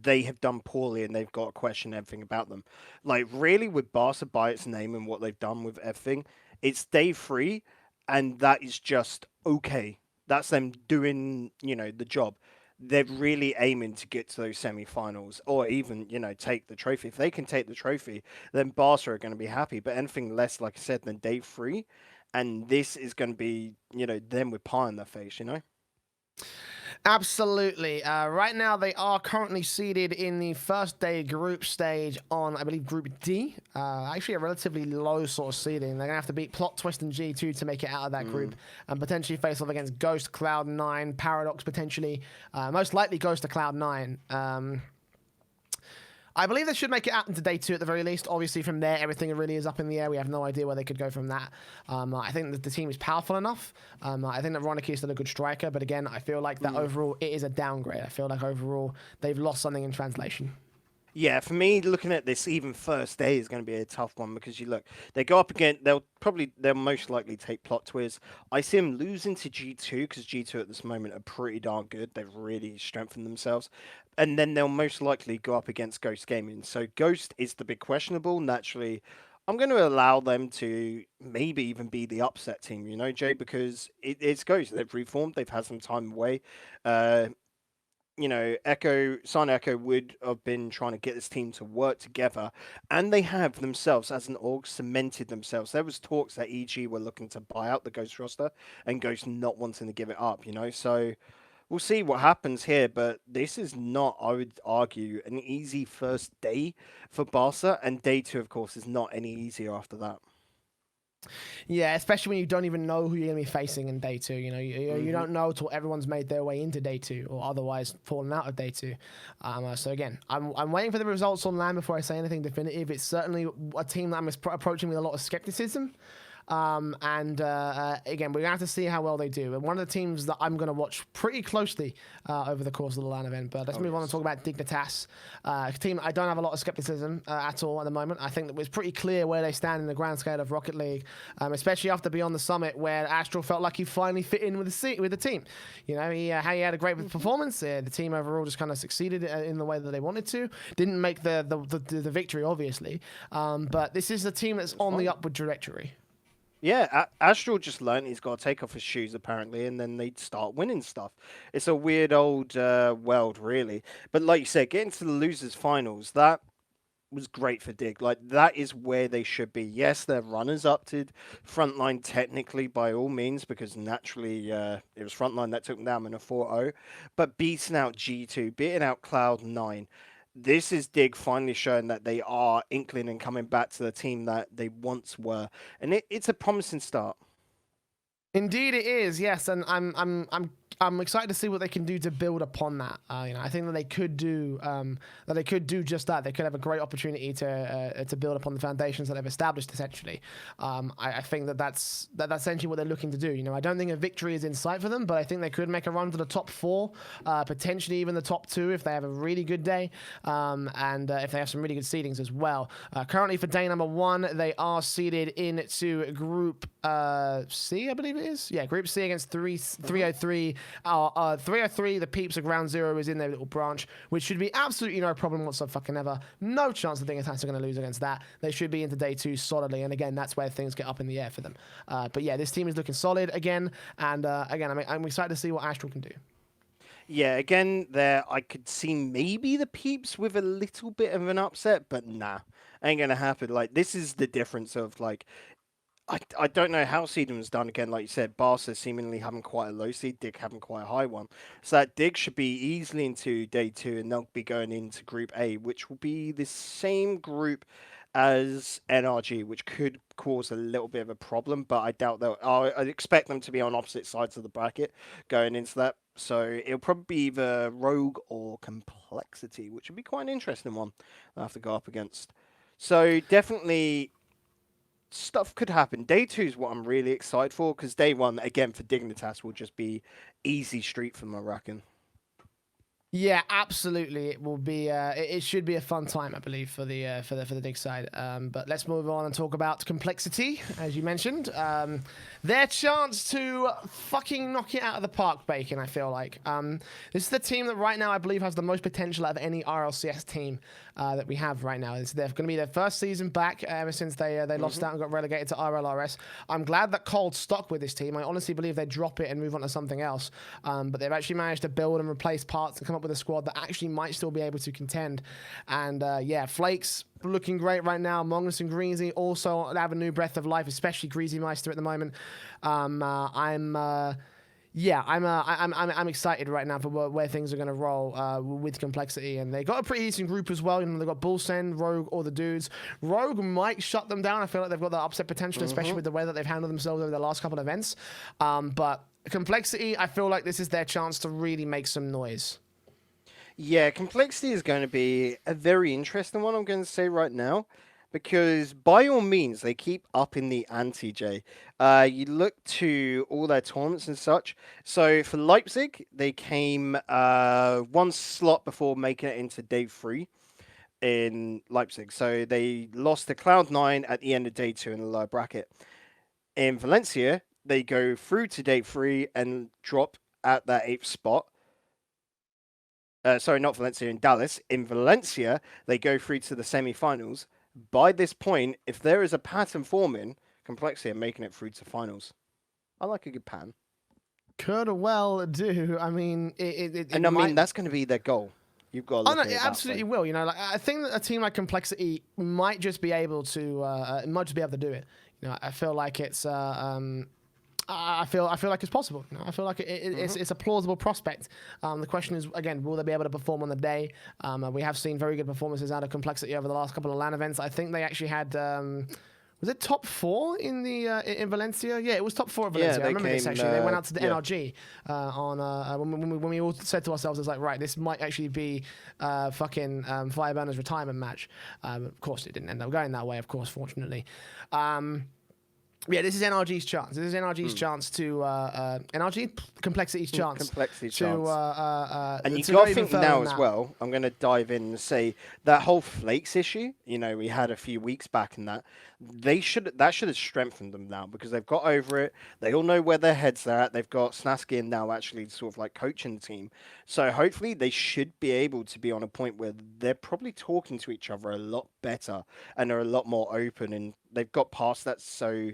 Speaker 2: they have done poorly and they've got to question everything about them. Like, really, with Barca by its name and what they've done with everything, it's day 3, and that is just okay. That's them doing, the job. They're really aiming to get to those semi-finals or even, take the trophy. If they can take the trophy, then Barca are going to be happy. But anything less, like I said, than day 3, and this is going to be, them with pie on their face,
Speaker 1: Absolutely. Right now, they are currently seeded in the first day group stage on, I believe, Group D. Actually, a relatively low sort of seeding. They're going to have to beat Plot, Twist, and G2 to make it out of that group, and potentially face off against Ghost, Cloud9, Paradox, potentially. Most likely Ghost to Cloud9. I believe they should make it out into day 2 at the very least. Obviously, from there, everything really is up in the air. We have no idea where they could go from that. I think that the team is powerful enough. I think that Roniki is still a good striker. But again, I feel like that overall, it is a downgrade. I feel like overall, they've lost something in translation.
Speaker 2: Yeah, for me, looking at this, even first day is going to be a tough one because they go up again. They'll most likely take Plot Twist. I see them losing to G2 because G2 at this moment are pretty darn good. They've really strengthened themselves. And then they'll most likely go up against Ghost Gaming. So Ghost is the big questionable. Naturally, I'm going to allow them to maybe even be the upset team, Jay, because it's Ghost. They've reformed. They've had some time away. Sun Echo would have been trying to get this team to work together, and they have themselves, as an org, cemented themselves. There was talks that EG were looking to buy out the Ghost roster, and Ghost not wanting to give it up, So we'll see what happens here, but this is not, I would argue, an easy first day for Barca, and day 2, of course, is not any easier after that.
Speaker 1: Yeah, especially when you don't even know who you're going to be facing in day 2. You don't know until everyone's made their way into day 2 or otherwise fallen out of day 2. So again, I'm waiting for the results on land before I say anything definitive. It's certainly a team that I'm approaching with a lot of skepticism. Again, we're going to have to see how well they do. And one of the teams that I'm going to watch pretty closely over the course of the LAN event. But let's move on and talk about Dignitas, a team I don't have a lot of skepticism at all at the moment. I think that it's pretty clear where they stand in the grand scale of Rocket League, especially after Beyond the Summit, where Astral felt like he finally fit in with the team. You know, he had a great performance. The team overall just kind of succeeded in the way that they wanted to. Didn't make the victory, obviously. But this is a team that's on the upward trajectory.
Speaker 2: Yeah, Astral just learned he's got to take off his shoes, apparently, and then they start winning stuff. It's a weird old world, really. But like you said, getting to the losers finals, that was great for Dig. Like, that is where they should be. Yes, they're runners up to Frontline, technically, by all means, because naturally it was Frontline that took them down in a 4-0. But beating out G2, beating out Cloud9, this is Dig finally showing that they are inkling and coming back to the team that they once were, and it's a promising start.
Speaker 1: Indeed, it is. Yes, and I'm excited to see what they can do to build upon that. I think that they could do just that. They could have a great opportunity to build upon the foundations that they've established. Essentially, I think that's essentially what they're looking to do. I don't think a victory is in sight for them, but I think they could make a run to the top 4, potentially even the top 2 if they have a really good day, and if they have some really good seedings as well. Currently, for day number 1, they are seeded into Group C, I believe it is. Yeah, Group C against 303. 303, the Peeps of Ground Zero is in their little branch, which should be absolutely no problem whatsoever. No chance the Dignitas are going to lose against that. They should be into day 2 solidly, and again, that's where things get up in the air for them. But yeah, this team is looking solid again, and again, I'm excited to see what Astral can do.
Speaker 2: Yeah, again, there I could see maybe the Peeps with a little bit of an upset, but nah, ain't going to happen. Like, this is the difference of, like, I don't know how seeding was done again. Like you said, Barca seemingly having quite a low seed, Dig having quite a high one. So that Dig should be easily into day 2, and they'll be going into Group A, which will be the same group as NRG, which could cause a little bit of a problem. But I doubt that. I'd expect them to be on opposite sides of the bracket going into that. So it'll probably be either Rogue or Complexity, which would be quite an interesting one I have to go up against. So definitely, stuff could happen. Day 2 is what I'm really excited for, because day 1, again, for Dignitas will just be easy street for them, I reckon.
Speaker 1: Yeah, absolutely. It will be. It should be a fun time, I believe, for the Dig side. But let's move on and talk about Complexity, as you mentioned. Their chance to fucking knock it out of the park, Bacon. I feel like this is the team that right now I believe has the most potential out of any RLCS team that we have right now. They're going to be their first season back ever since they lost out and got relegated to RLRS. I'm glad that Cold stuck with this team. I honestly believe they drop it and move on to something else. But they've actually managed to build and replace parts and come up with a squad that actually might still be able to contend. And yeah, Flakes looking great right now. Mongus and Greasy also have a new breath of life, especially Greasy Meister at the moment. I'm excited right now for where things are going to roll with Complexity, and they got a pretty decent group as well. They've got Bullsend, Rogue, all the dudes. Rogue might shut them down. I feel like they've got the upset potential, especially with the way that they've handled themselves over the last couple of events. But Complexity, I feel like this is their chance to really make some noise.
Speaker 2: Yeah, Complexity is going to be a very interesting one, I'm going to say right now, because by all means, they keep upping the ante, Jay. You look to all their tournaments and such. So for Leipzig, they came 1 slot before making it into day 3 in Leipzig. So they lost to Cloud9 at the end of day 2 in the lower bracket. In Valencia, they go through to day 3 and drop at that 8th spot. Sorry, not Valencia, in Dallas. In Valencia, they go through to the semi-finals. By this point, if there is a pattern forming, Complexity are making it through to finals. I like a good pattern.
Speaker 1: Could well do. I mean,
Speaker 2: that's going to be their goal. You've got to look at it.
Speaker 1: It absolutely will. I think that a team like Complexity might just be able to do it. I feel like it's. I feel like it's possible. I feel like it's a plausible prospect. The question is, again, will they be able to perform on the day? We have seen very good performances out of Complexity over the last couple of LAN events. I think they actually had, was it top 4 in the in Valencia? Yeah, it was top 4 at Valencia. I remember this actually. They went out to the NRG when we all said to ourselves, it's like, right, this might actually be fucking Fireburner's retirement match. Of course, it didn't end up going that way, of course, fortunately. Yeah, this is NRG's chance. This is NRG's chance to NRG Complexity's chance
Speaker 2: Complexity's
Speaker 1: to
Speaker 2: chance. And you
Speaker 1: to
Speaker 2: got
Speaker 1: go
Speaker 2: to
Speaker 1: even
Speaker 2: think
Speaker 1: further
Speaker 2: now
Speaker 1: than
Speaker 2: as
Speaker 1: that.
Speaker 2: well. I'm going to dive in and say that whole flakes issue. You know, we had a few weeks back, in that should have strengthened them now, because they've got over it. They all know where their heads are at. They've got Snasky in now actually sort of like coaching the team. So hopefully they should be able to be on a point where they're probably talking to each other a lot better and are a lot more open, and they've got past that. So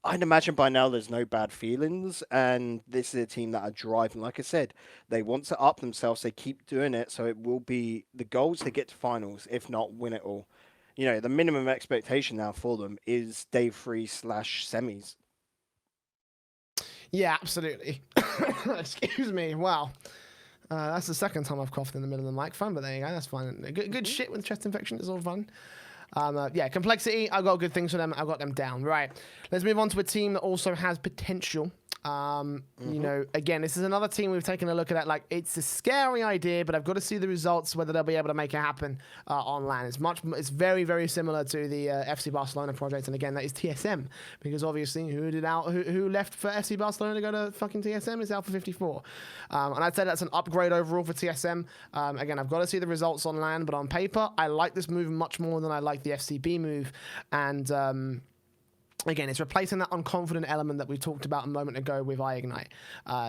Speaker 2: I'd imagine by now there's no bad feelings, and this is a team that are driving. Like I said, they want to up themselves. They keep doing it, so it will be the goals to get to finals, if not win it all. You know, the minimum expectation now for them is day 3 / semis.
Speaker 1: Yeah, absolutely. Excuse me. Wow. That's the second time I've coughed in the middle of the microphone, but there you go. That's fine. Good shit with chest infection. It's all fun. Yeah, Complexity, I've got good things for them. I've got them down. Right. Let's move on to a team that also has potential. You know, again, this is another team we've taken a look at. Like, it's a scary idea, but I've got to see the results, whether they'll be able to make it happen on land. It's very, very similar to the FC Barcelona project, and again, that is TSM, because obviously, who left for FC Barcelona to go to fucking TSM is Alpha 54, and I'd say that's an upgrade overall for TSM. Again, I've got to see the results on land, but on paper, I like this move much more than I like the FCB move, and again, it's replacing that unconfident element that we talked about a moment ago with iIgnite.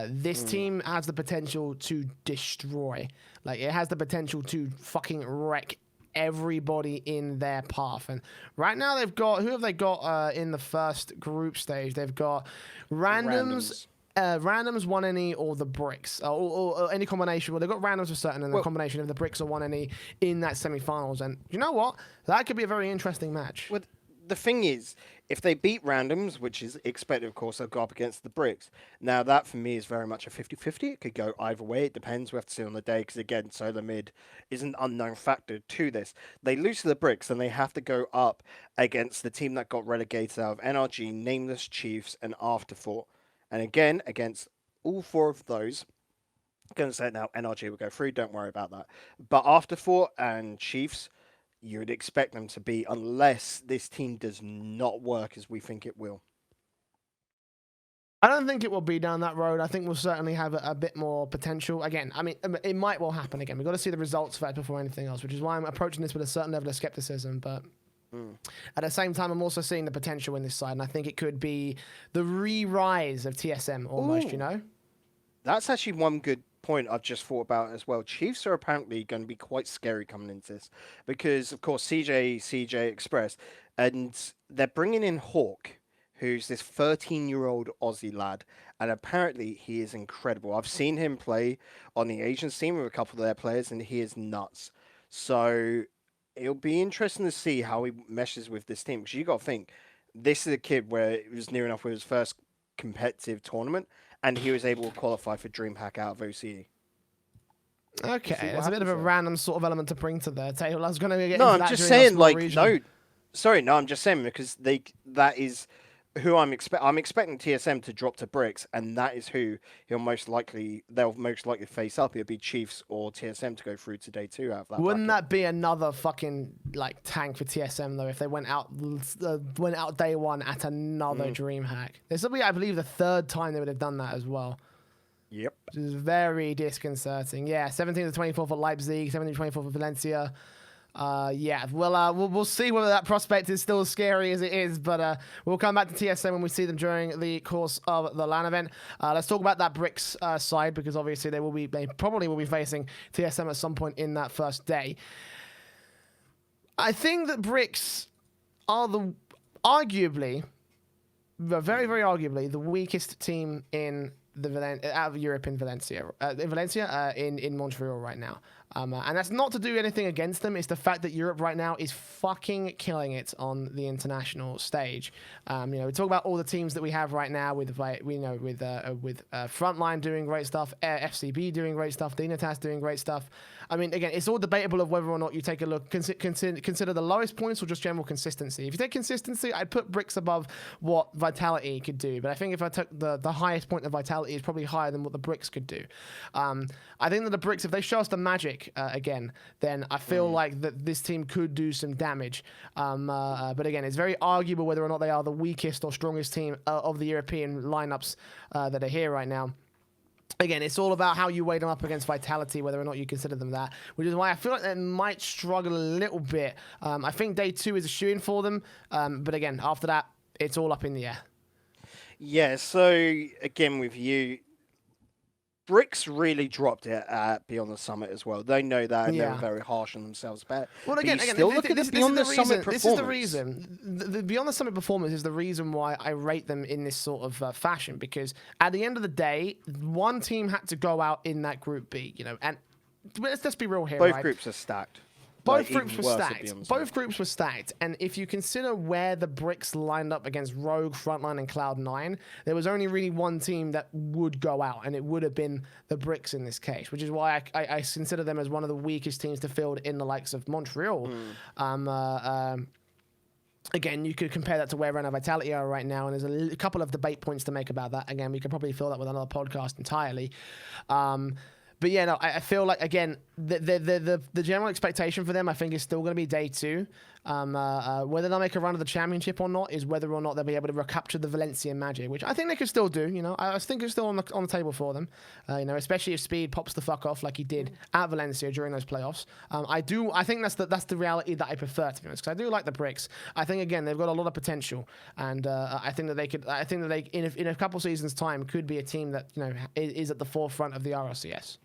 Speaker 1: This team has the potential to destroy. Like, it has the potential to fucking wreck everybody in their path. And right now they've got, who have they got in the first group stage? They've got randoms, 1NE, or the bricks, or any combination. Well, they've got randoms for certain, and the combination of the bricks or 1NE in that semi-finals. And you know what? That could be a very interesting match.
Speaker 2: Well, the thing is, if they beat randoms, which is expected, of course, they'll go up against the bricks. Now, that for me is very much a 50-50. It could go either way. It depends. We have to see on the day, because again, solo mid is an unknown factor to this. They lose to the bricks, and they have to go up against the team that got relegated out of NRG, Nameless, Chiefs, and Afterthought. And again, against all 4 of those, I'm going to say it now, NRG will go through. Don't worry about that. But Afterthought and Chiefs, you would expect them to be, unless this team does not work as we think it will.
Speaker 1: I don't think it will be down that road. I think we'll certainly have a bit more potential. Again, I mean, it might well happen again. We've got to see the results first before anything else, which is why I'm approaching this with a certain level of skepticism. But at the same time, I'm also seeing the potential in this side, and I think it could be the re-rise of TSM almost, you know?
Speaker 2: That's actually one good point I've just thought about as well. Chiefs are apparently going to be quite scary coming into this, because, of course, CJ Express, and they're bringing in Hawk, who's this 13-year-old Aussie lad, and apparently he is incredible. I've seen him play on the Asian team with a couple of their players, and he is nuts. So it'll be interesting to see how he meshes with this team, because you got to think, this is a kid where it was near enough with his first competitive tournament, and he was able to qualify for Dreamhack out of OCE.
Speaker 1: Okay, there's a bit of a random sort of element to bring to the table. I was going to get
Speaker 2: no,
Speaker 1: into
Speaker 2: I'm
Speaker 1: that
Speaker 2: just
Speaker 1: during
Speaker 2: saying, like,
Speaker 1: region.
Speaker 2: no, sorry, no, I'm just saying, because that is who I'm expecting TSM to drop to bricks, and that is who they'll most likely face up. It'll be Chiefs or TSM to go through to day 2 out of that.
Speaker 1: Wouldn't
Speaker 2: bracket.
Speaker 1: that be another fucking like tank for TSM though if they went out day 1 at another Dreamhack? This will be, I believe, the 3rd time they would have done that as well.
Speaker 2: Yep.
Speaker 1: Which is very disconcerting. Yeah, 17 to 24 for Leipzig, 17 to 24 for Valencia. Yeah, we'll see whether that prospect is still as scary as it is, but we'll come back to TSM when we see them during the course of the LAN event. Let's talk about that bricks side, because obviously they probably will be facing TSM at some point in that first day. I think that bricks are very, very arguably the weakest team in out of Europe in Valencia, in Montreal right now. And that's not to do anything against them. It's the fact that Europe right now is fucking killing it on the international stage. You know, we talk about all the teams that we have right now with Frontline doing great stuff, FCB doing great stuff, Dignitas doing great stuff. I mean, again, it's all debatable of whether or not you take a look, consider the lowest points or just general consistency. If you take consistency, I'd put bricks above what Vitality could do. But I think if I took the highest point of Vitality, is probably higher than what the bricks could do. I think that the bricks, if they show us the magic pick again, then I feel like that this team could do some damage. But again, it's very arguable whether or not they are the weakest or strongest team of the European lineups that are here right now. Again, it's all about how you weigh them up against Vitality, whether or not you consider them that, which is why I feel like they might struggle a little bit. I think day 2 is a shoo-in for them, but again, after that, it's all up in the air.
Speaker 2: Yeah, so again with you, Bricks really dropped it at Beyond the Summit as well. They know that, and they were very harsh on themselves. But
Speaker 1: again,
Speaker 2: still look at the Beyond the Summit performance.
Speaker 1: This is the reason. The Beyond the Summit performance is the reason why I rate them in this sort of fashion. Because at the end of the day, one team had to go out in that Group B, and let's be real here.
Speaker 2: Both groups are stacked.
Speaker 1: Both groups were stacked. Both groups were stacked. And if you consider where the Bricks lined up against Rogue, Frontline, and Cloud9, there was only really one team that would go out, and it would have been the Bricks in this case, which is why I consider them as one of the weakest teams to field in the likes of Montreal. Again, you could compare that to where Renegades Vitality are right now, and there's a couple of debate points to make about that. Again, we could probably fill that with another podcast entirely. But yeah, no, I feel like, again, the general expectation for them, I think, is still going to be day 2. Whether they'll make a run of the championship or not is whether or not they'll be able to recapture the Valencian magic, which I think they could still do. I think it's still on the table for them. Especially if Speed pops the fuck off like he did at Valencia during those playoffs. I think that's the reality that I prefer, to be honest, because I do like the Bricks. I think, again, they've got a lot of potential, and I think that they could. I think that they, in a couple seasons' time, could be a team that is at the forefront of the RLCS.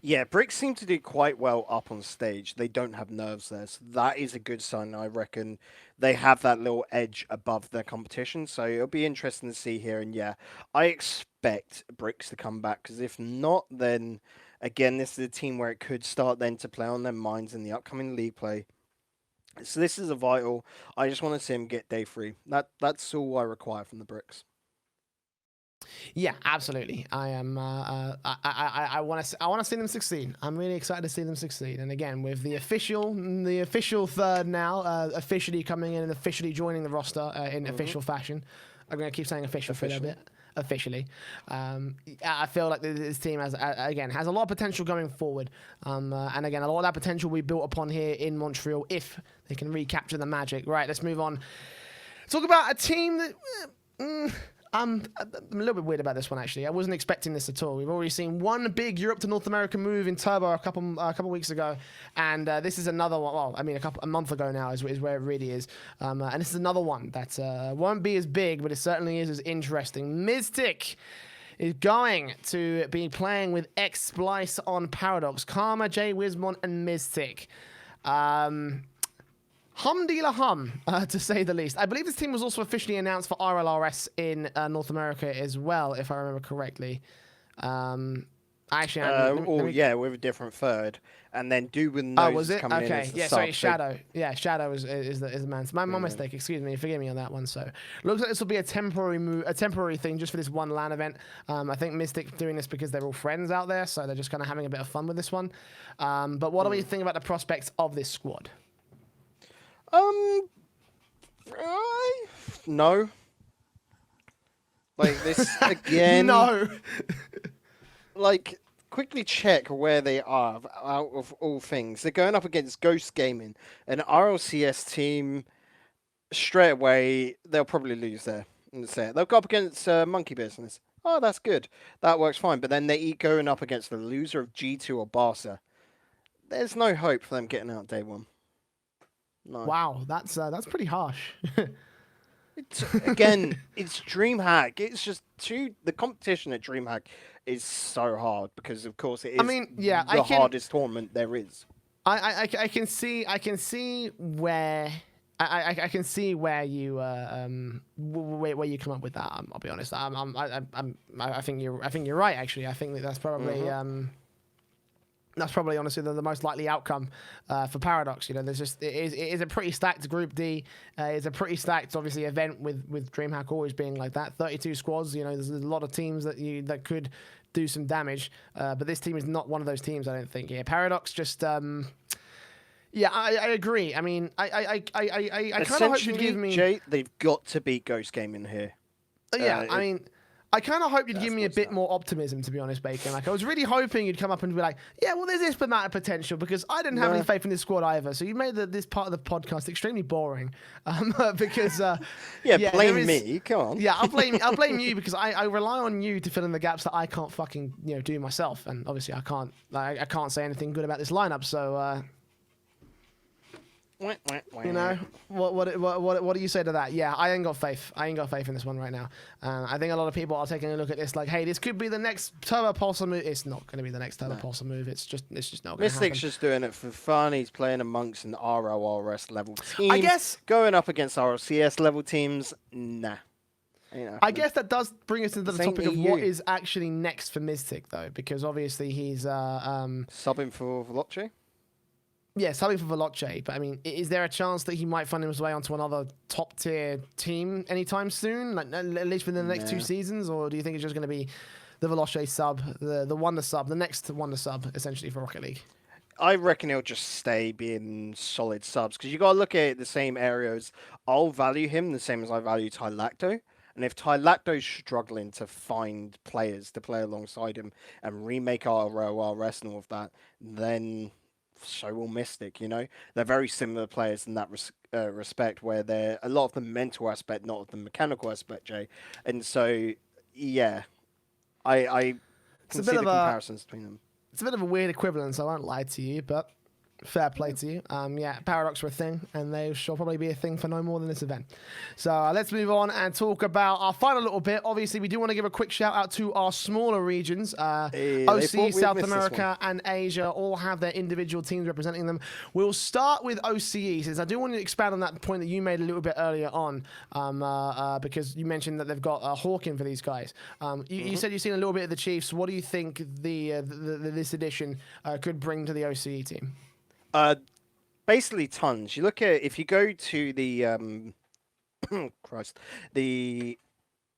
Speaker 2: Yeah, Bricks seem to do quite well up on stage. They don't have nerves there, so that is a good sign. I reckon they have that little edge above their competition, so it'll be interesting to see here. And yeah, I expect Bricks to come back, because if not, then again, this is a team where it could start then to play on their minds in the upcoming league play. So this is a vital. I just want to see him get day 3. That's all I require from the Bricks.
Speaker 1: Yeah, absolutely. I am. I want to see them succeed. I'm really excited to see them succeed. And again, with the official third now, officially coming in and officially joining the roster in official fashion. I'm going to keep saying official for a bit. Officially, I feel like this team has a lot of potential going forward, and again, a lot of that potential will be built upon here in Montreal if they can recapture the magic. Right, let's move on. Talk about a team that. I'm a little bit weird about this one, actually. I wasn't expecting this at all. We've already seen one big Europe to North America move in Turbo a couple weeks ago, and this is another one. Well, I mean, a month ago now is where it really is, and this is another one that won't be as big, but it certainly is as interesting. Mystic is going to be playing with X-Splice on Paradox, Karma, Jay Wismont, and Mystic. Hum, to say the least. I believe this team was also officially announced for RLRS in North America as well, if I remember correctly.
Speaker 2: Actually, with a different third, and then Dubin knows coming in as the
Speaker 1: sorry, Shadow. Yeah, Shadow is the man. It's my mistake. Excuse me, forgive me on that one. So, looks like this will be a temporary thing just for this one LAN event. I think Mystic doing this because they're all friends out there, so they're just kind of having a bit of fun with this one. But what do we think about the prospects of this squad?
Speaker 2: No. Like this again.
Speaker 1: No.
Speaker 2: Like, quickly check where they are out of all things. They're going up against Ghost Gaming, an RLCS team. Straight away, they'll probably lose there. They'll go up against Monkey Business. Oh, that's good. That works fine. But then they're going up against the loser of G2 or Barca. There's no hope for them getting out day 1. No.
Speaker 1: Wow, that's pretty harsh.
Speaker 2: It's Dreamhack. It's just the competition at Dreamhack is so hard because, of course, it is the hardest tournament there is.
Speaker 1: I can see where I can see where you where you come up with that. I'll be honest. I think you're right. Actually, I think that's probably. That's probably, honestly, the most likely outcome for Paradox. There's just it is a pretty stacked Group D. It's a pretty stacked, obviously, event with DreamHack always being like that. 32 squads. There's a lot of teams that could do some damage, but this team is not one of those teams. I don't think. Yeah, Paradox just. Yeah, I agree. I mean, I kind of hope you give me.
Speaker 2: Jay, they've got to beat Ghost Gaming here.
Speaker 1: Yeah, I mean. I kind of hope you'd give me a
Speaker 2: what's
Speaker 1: bit
Speaker 2: up.
Speaker 1: more optimism, to be honest, Bacon. Like, I was really hoping you'd come up and be like, yeah, well, there's this amount of potential, because I didn't have any
Speaker 2: No.
Speaker 1: faith in this squad either. So you made this part of the podcast extremely boring, because
Speaker 2: Yeah, blame
Speaker 1: there is,
Speaker 2: me. Come on.
Speaker 1: Yeah, I'll blame you, because I rely on you to fill in the gaps that I can't fucking do myself, and obviously I can't say anything good about this lineup. So what do you say to that? Yeah, I ain't got faith. I ain't got faith in this one right now. I think a lot of people are taking a look at this like, hey, this could be the next Turbo Pulsar move. It's not going to be the next Turbo Pulsar move. It's just not going to happen.
Speaker 2: Mystic's just doing it for fun. He's playing amongst an RLRS level team.
Speaker 1: I guess
Speaker 2: going up against RLCS level teams, nah.
Speaker 1: I guess that does bring us into the
Speaker 2: Same
Speaker 1: topic of
Speaker 2: EU.
Speaker 1: what is actually next for Mystic, though, because obviously he's
Speaker 2: subbing for Veloce.
Speaker 1: yeah, something for Veloce, but I mean, is there a chance that he might find his way onto another top tier team anytime soon, like at least within the next 2 seasons, or do you think it's just going to be the Veloce sub, the Wonder sub, the next Wonder sub, essentially for Rocket League?
Speaker 2: I reckon he'll just stay being solid subs, because you got to look at the same areas. I'll value him the same as I value Ty Lacto. And if Ty Lacto's struggling to find players to play alongside him and remake RLRS and all of that, then so will Mystic, They're very similar players in that respect, where they're a lot of the mental aspect, not of the mechanical aspect, Jay. And so, yeah, I can see the comparisons between them.
Speaker 1: It's a bit of a weird equivalence, I won't lie to you, but fair play to you. Yeah, Paradox are a thing, and they shall probably be a thing for no more than this event. So let's move on and talk about our final little bit. Obviously, we do want to give a quick shout out to our smaller regions. OC, South America, and Asia all have their individual teams representing them. We'll start with OCE, since I do want to expand on that point that you made a little bit earlier on, because you mentioned that they've got Hawking for these guys. You said you've seen a little bit of the Chiefs. What do you think this edition could bring to the OCE team?
Speaker 2: Basically tons. You look at, if you go to the the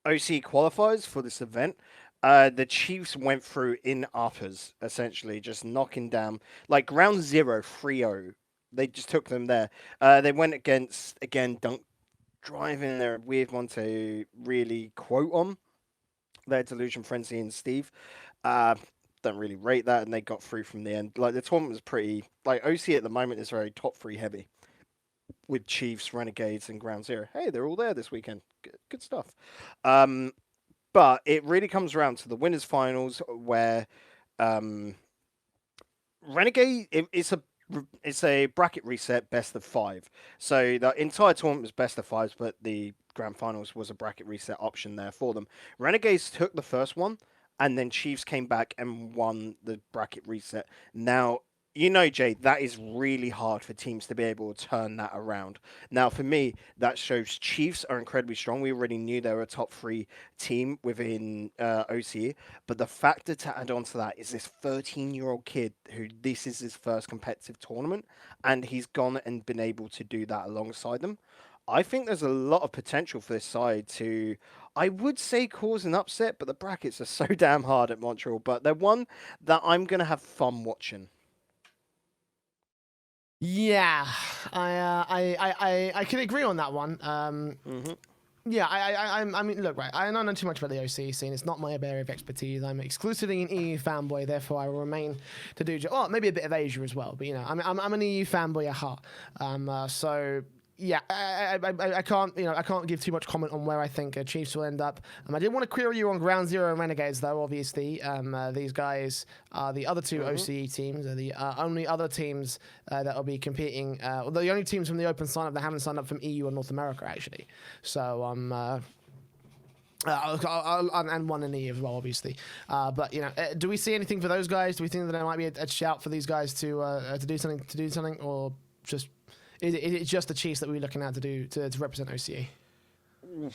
Speaker 2: OC qualifiers for this event, the Chiefs went through in uppers, essentially just knocking down like round 0 3-0. They just took them there. They went against, again, Dunk driving their weird one to really quote on their Delusion Frenzy and Steve. Don't really rate that, and they got through from the end. Like, the tournament was pretty, like, OC at the moment is very top 3 heavy with Chiefs, Renegades, and Ground Zero. Hey, they're all there this weekend. Good stuff. But it really comes around to the winners finals, where Renegade, it's a bracket reset, best of 5. So the entire tournament was best of 5s, but the grand finals was a bracket reset option there for them. Renegades took the first one, and then Chiefs came back and won the bracket reset. Now, Jay, that is really hard for teams to be able to turn that around. Now, for me, that shows Chiefs are incredibly strong. We already knew they were a top 3 team within OCE, but the factor to add on to that is this 13-year-old kid who this is his first competitive tournament, and he's gone and been able to do that alongside them. I think there's a lot of potential for this side to, I would say, cause an upset, but the brackets are so damn hard at Montreal. But they're one that I'm going to have fun watching.
Speaker 1: Yeah, I can agree on that one. Yeah, I mean, look, right, I don't know too much about the OC scene. It's not my area of expertise. I'm exclusively an EU fanboy, therefore I will remain to do, maybe a bit of Asia as well. But, I'm an EU fanboy at heart. So... yeah, I can't give too much comment on where I think Chiefs will end up. I did want to query you on Ground Zero and Renegades, though. Obviously, these guys are the other 2 OCE teams, are the only other teams that will be competing. The only teams from the open sign-up that haven't signed up from EU or North America, actually. So and one in the EU as well, obviously. But do we see anything for those guys? Do we think that there might be a shout for these guys to do something, or just? Is it just the Chiefs that we're looking at to represent OCE?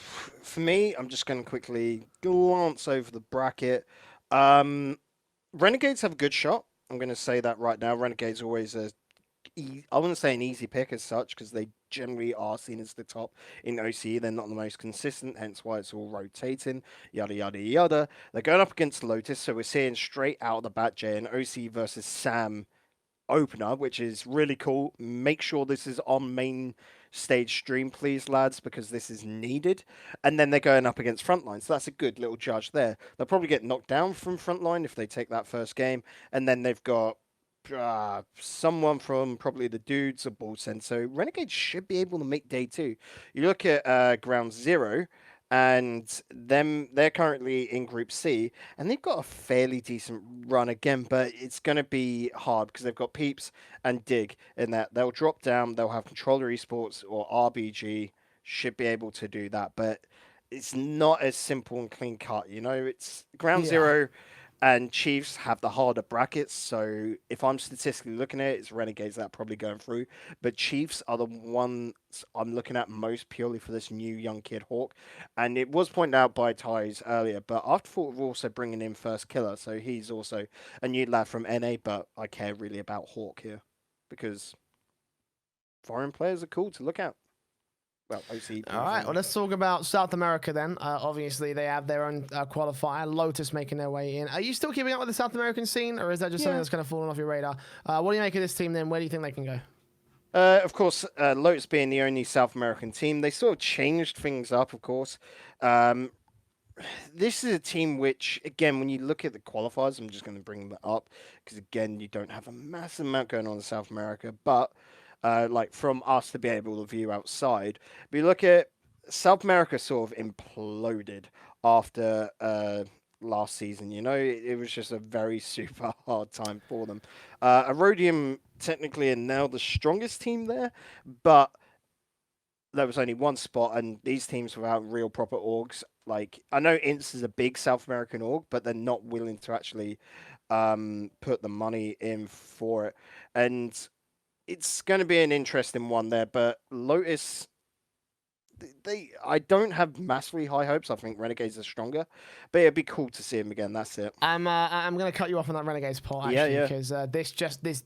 Speaker 2: For me, I'm just going to quickly glance over the bracket. Renegades have a good shot. I'm going to say that right now. Renegades are always I wouldn't say an easy pick as such, because they generally are seen as the top in OCE. They're not the most consistent, hence why it's all rotating, yada, yada, yada. They're going up against Lotus, so we're seeing straight out of the bat, Jay, an OCE versus Sam opener, which is really cool. Make sure this is on main stage stream, please, lads, because this is needed. And then they're going up against Frontline, so that's a good little judge there. They'll probably get knocked down from Frontline if they take that first game, and then they've got someone from probably the dudes or Bullsen. So Renegades should be able to make day two. You look at Ground Zero, and they're currently in Group C, and they've got a fairly decent run again, but it's going to be hard because they've got Peeps and Dig in that. They'll drop down, they'll have Controller Esports or RBG should be able to do that, but it's not as simple and clean cut. It's Ground
Speaker 1: Yeah.
Speaker 2: Zero and Chiefs have the harder brackets. So if I'm statistically looking at it, it's Renegades that are probably going through. But Chiefs are the ones I'm looking at most purely for this new young kid Hawk. And it was pointed out by Ties earlier, but Afterthought we're also bringing in First Killer. So he's also a new lad from NA, but I care really about Hawk here because foreign players are cool to look at. Well, OC.
Speaker 1: All right, well, let's talk about South America then. Obviously, they have their own qualifier, Lotus making their way in. Are you still keeping up with the South American scene, or is that just something that's kind of fallen off your radar? What do you make of this team then? Where do you think they can go?
Speaker 2: Of course, Lotus being the only South American team, they sort of changed things up, of course. This is a team which, again, when you look at the qualifiers, I'm just going to bring them up because, again, you don't have a massive amount going on in South America, but like from us to be able to view outside, we look at South America sort of imploded after last season. It was just a very super hard time for them. Erodium technically are now the strongest team there, but there was only one spot, and these teams without real proper orgs. Like I know Ints is a big South American org, but they're not willing to actually put the money in for it, and it's going to be an interesting one there. But Lotus, I don't have massively high hopes. I think Renegades are stronger, but it'd be cool to see them again. That's it.
Speaker 1: I'm gonna cut you off on that Renegades poll actually because this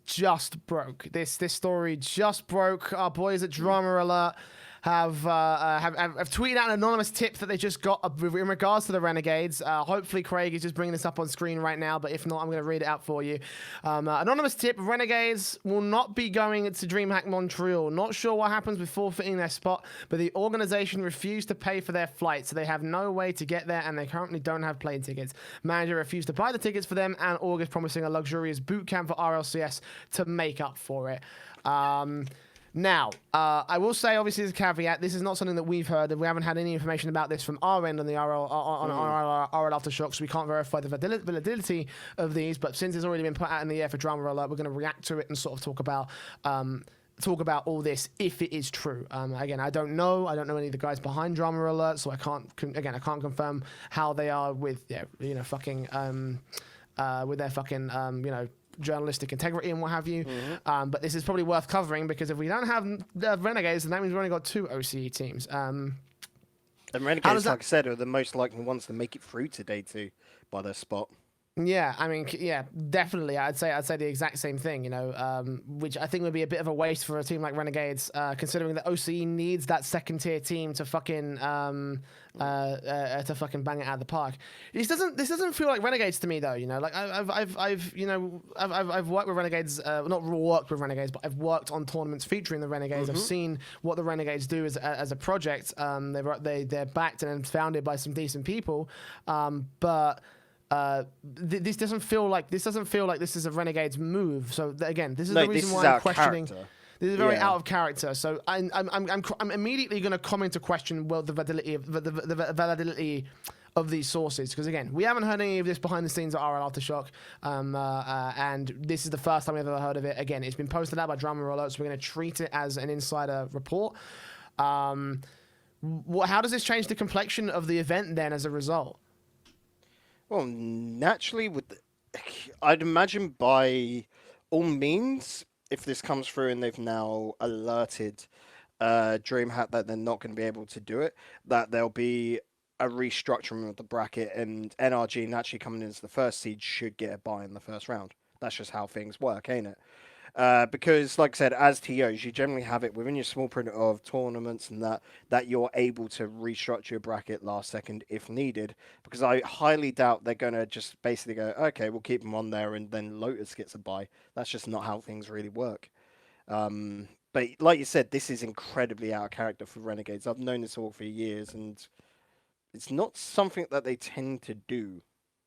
Speaker 1: just broke. This story just broke. Our boys at Drama Alert have tweeted out an anonymous tip that they just got in regards to the Renegades. Hopefully Craig is just bringing this up on screen right now, but if not, I'm going to read it out for you. Anonymous tip: Renegades will not be going to Dreamhack Montreal. Not sure what happens with forfeiting their spot, but the organization refused to pay for their flight, so they have no way to get there, and they currently don't have plane tickets. Manager refused to buy the tickets for them, and Org is promising a luxurious boot camp for RLCS to make up for it. Now, I will say, obviously, as a caveat, this is not something that we've heard, and we haven't had any information about this from our end on the RLAfterShock, so we can't verify the validity of these. But since it's already been put out in the air for Drama Alert, we're going to react to it and sort of talk about all this if it is true. Again, I don't know any of the guys behind Drama Alert, so I can't confirm how they are with with their fucking journalistic integrity and what have you. But this is probably worth covering because if we don't have Renegades, then that means we've only got two OCE teams.
Speaker 2: And Renegades, like I said, are the most likely ones to make it through today too by their spot.
Speaker 1: Yeah, I mean, yeah, definitely. I'd say the exact same thing, which I think would be a bit of a waste for a team like Renegades, considering that OCE needs that second tier team to fucking bang it out of the park. This doesn't feel like Renegades to me though. Like I've worked with Renegades, not worked with Renegades, but I've worked on tournaments featuring the Renegades. I've seen what the Renegades do as a project. They're backed and founded by some decent people, but. This doesn't feel like this is a Renegades move. So again, this is the reason why I'm questioning. This is very out of character. So I'm immediately going to come into question the validity of these sources because again, we haven't heard any of this behind the scenes at RLRShock, and this is the first time we've ever heard of it. Again, it's been posted out by Drama Alert, so we're going to treat it as an insider report. How does this change the complexion of the event then as a result?
Speaker 2: Well, naturally, I'd imagine by all means, if this comes through and they've now alerted Dreamhack that they're not going to be able to do it, that there'll be a restructuring of the bracket, and NRG naturally coming into the first seed should get a bye in the first round. That's just how things work, ain't it? Because, like I said, as TOs, you generally have it within your small print of tournaments and that you're able to restructure your bracket last second if needed. Because I highly doubt they're going to just basically go, okay, we'll keep them on there and then Lotus gets a bye. That's just not how things really work. But like you said, this is incredibly out of character for Renegades. I've known this all for years, and it's not something that they tend to do.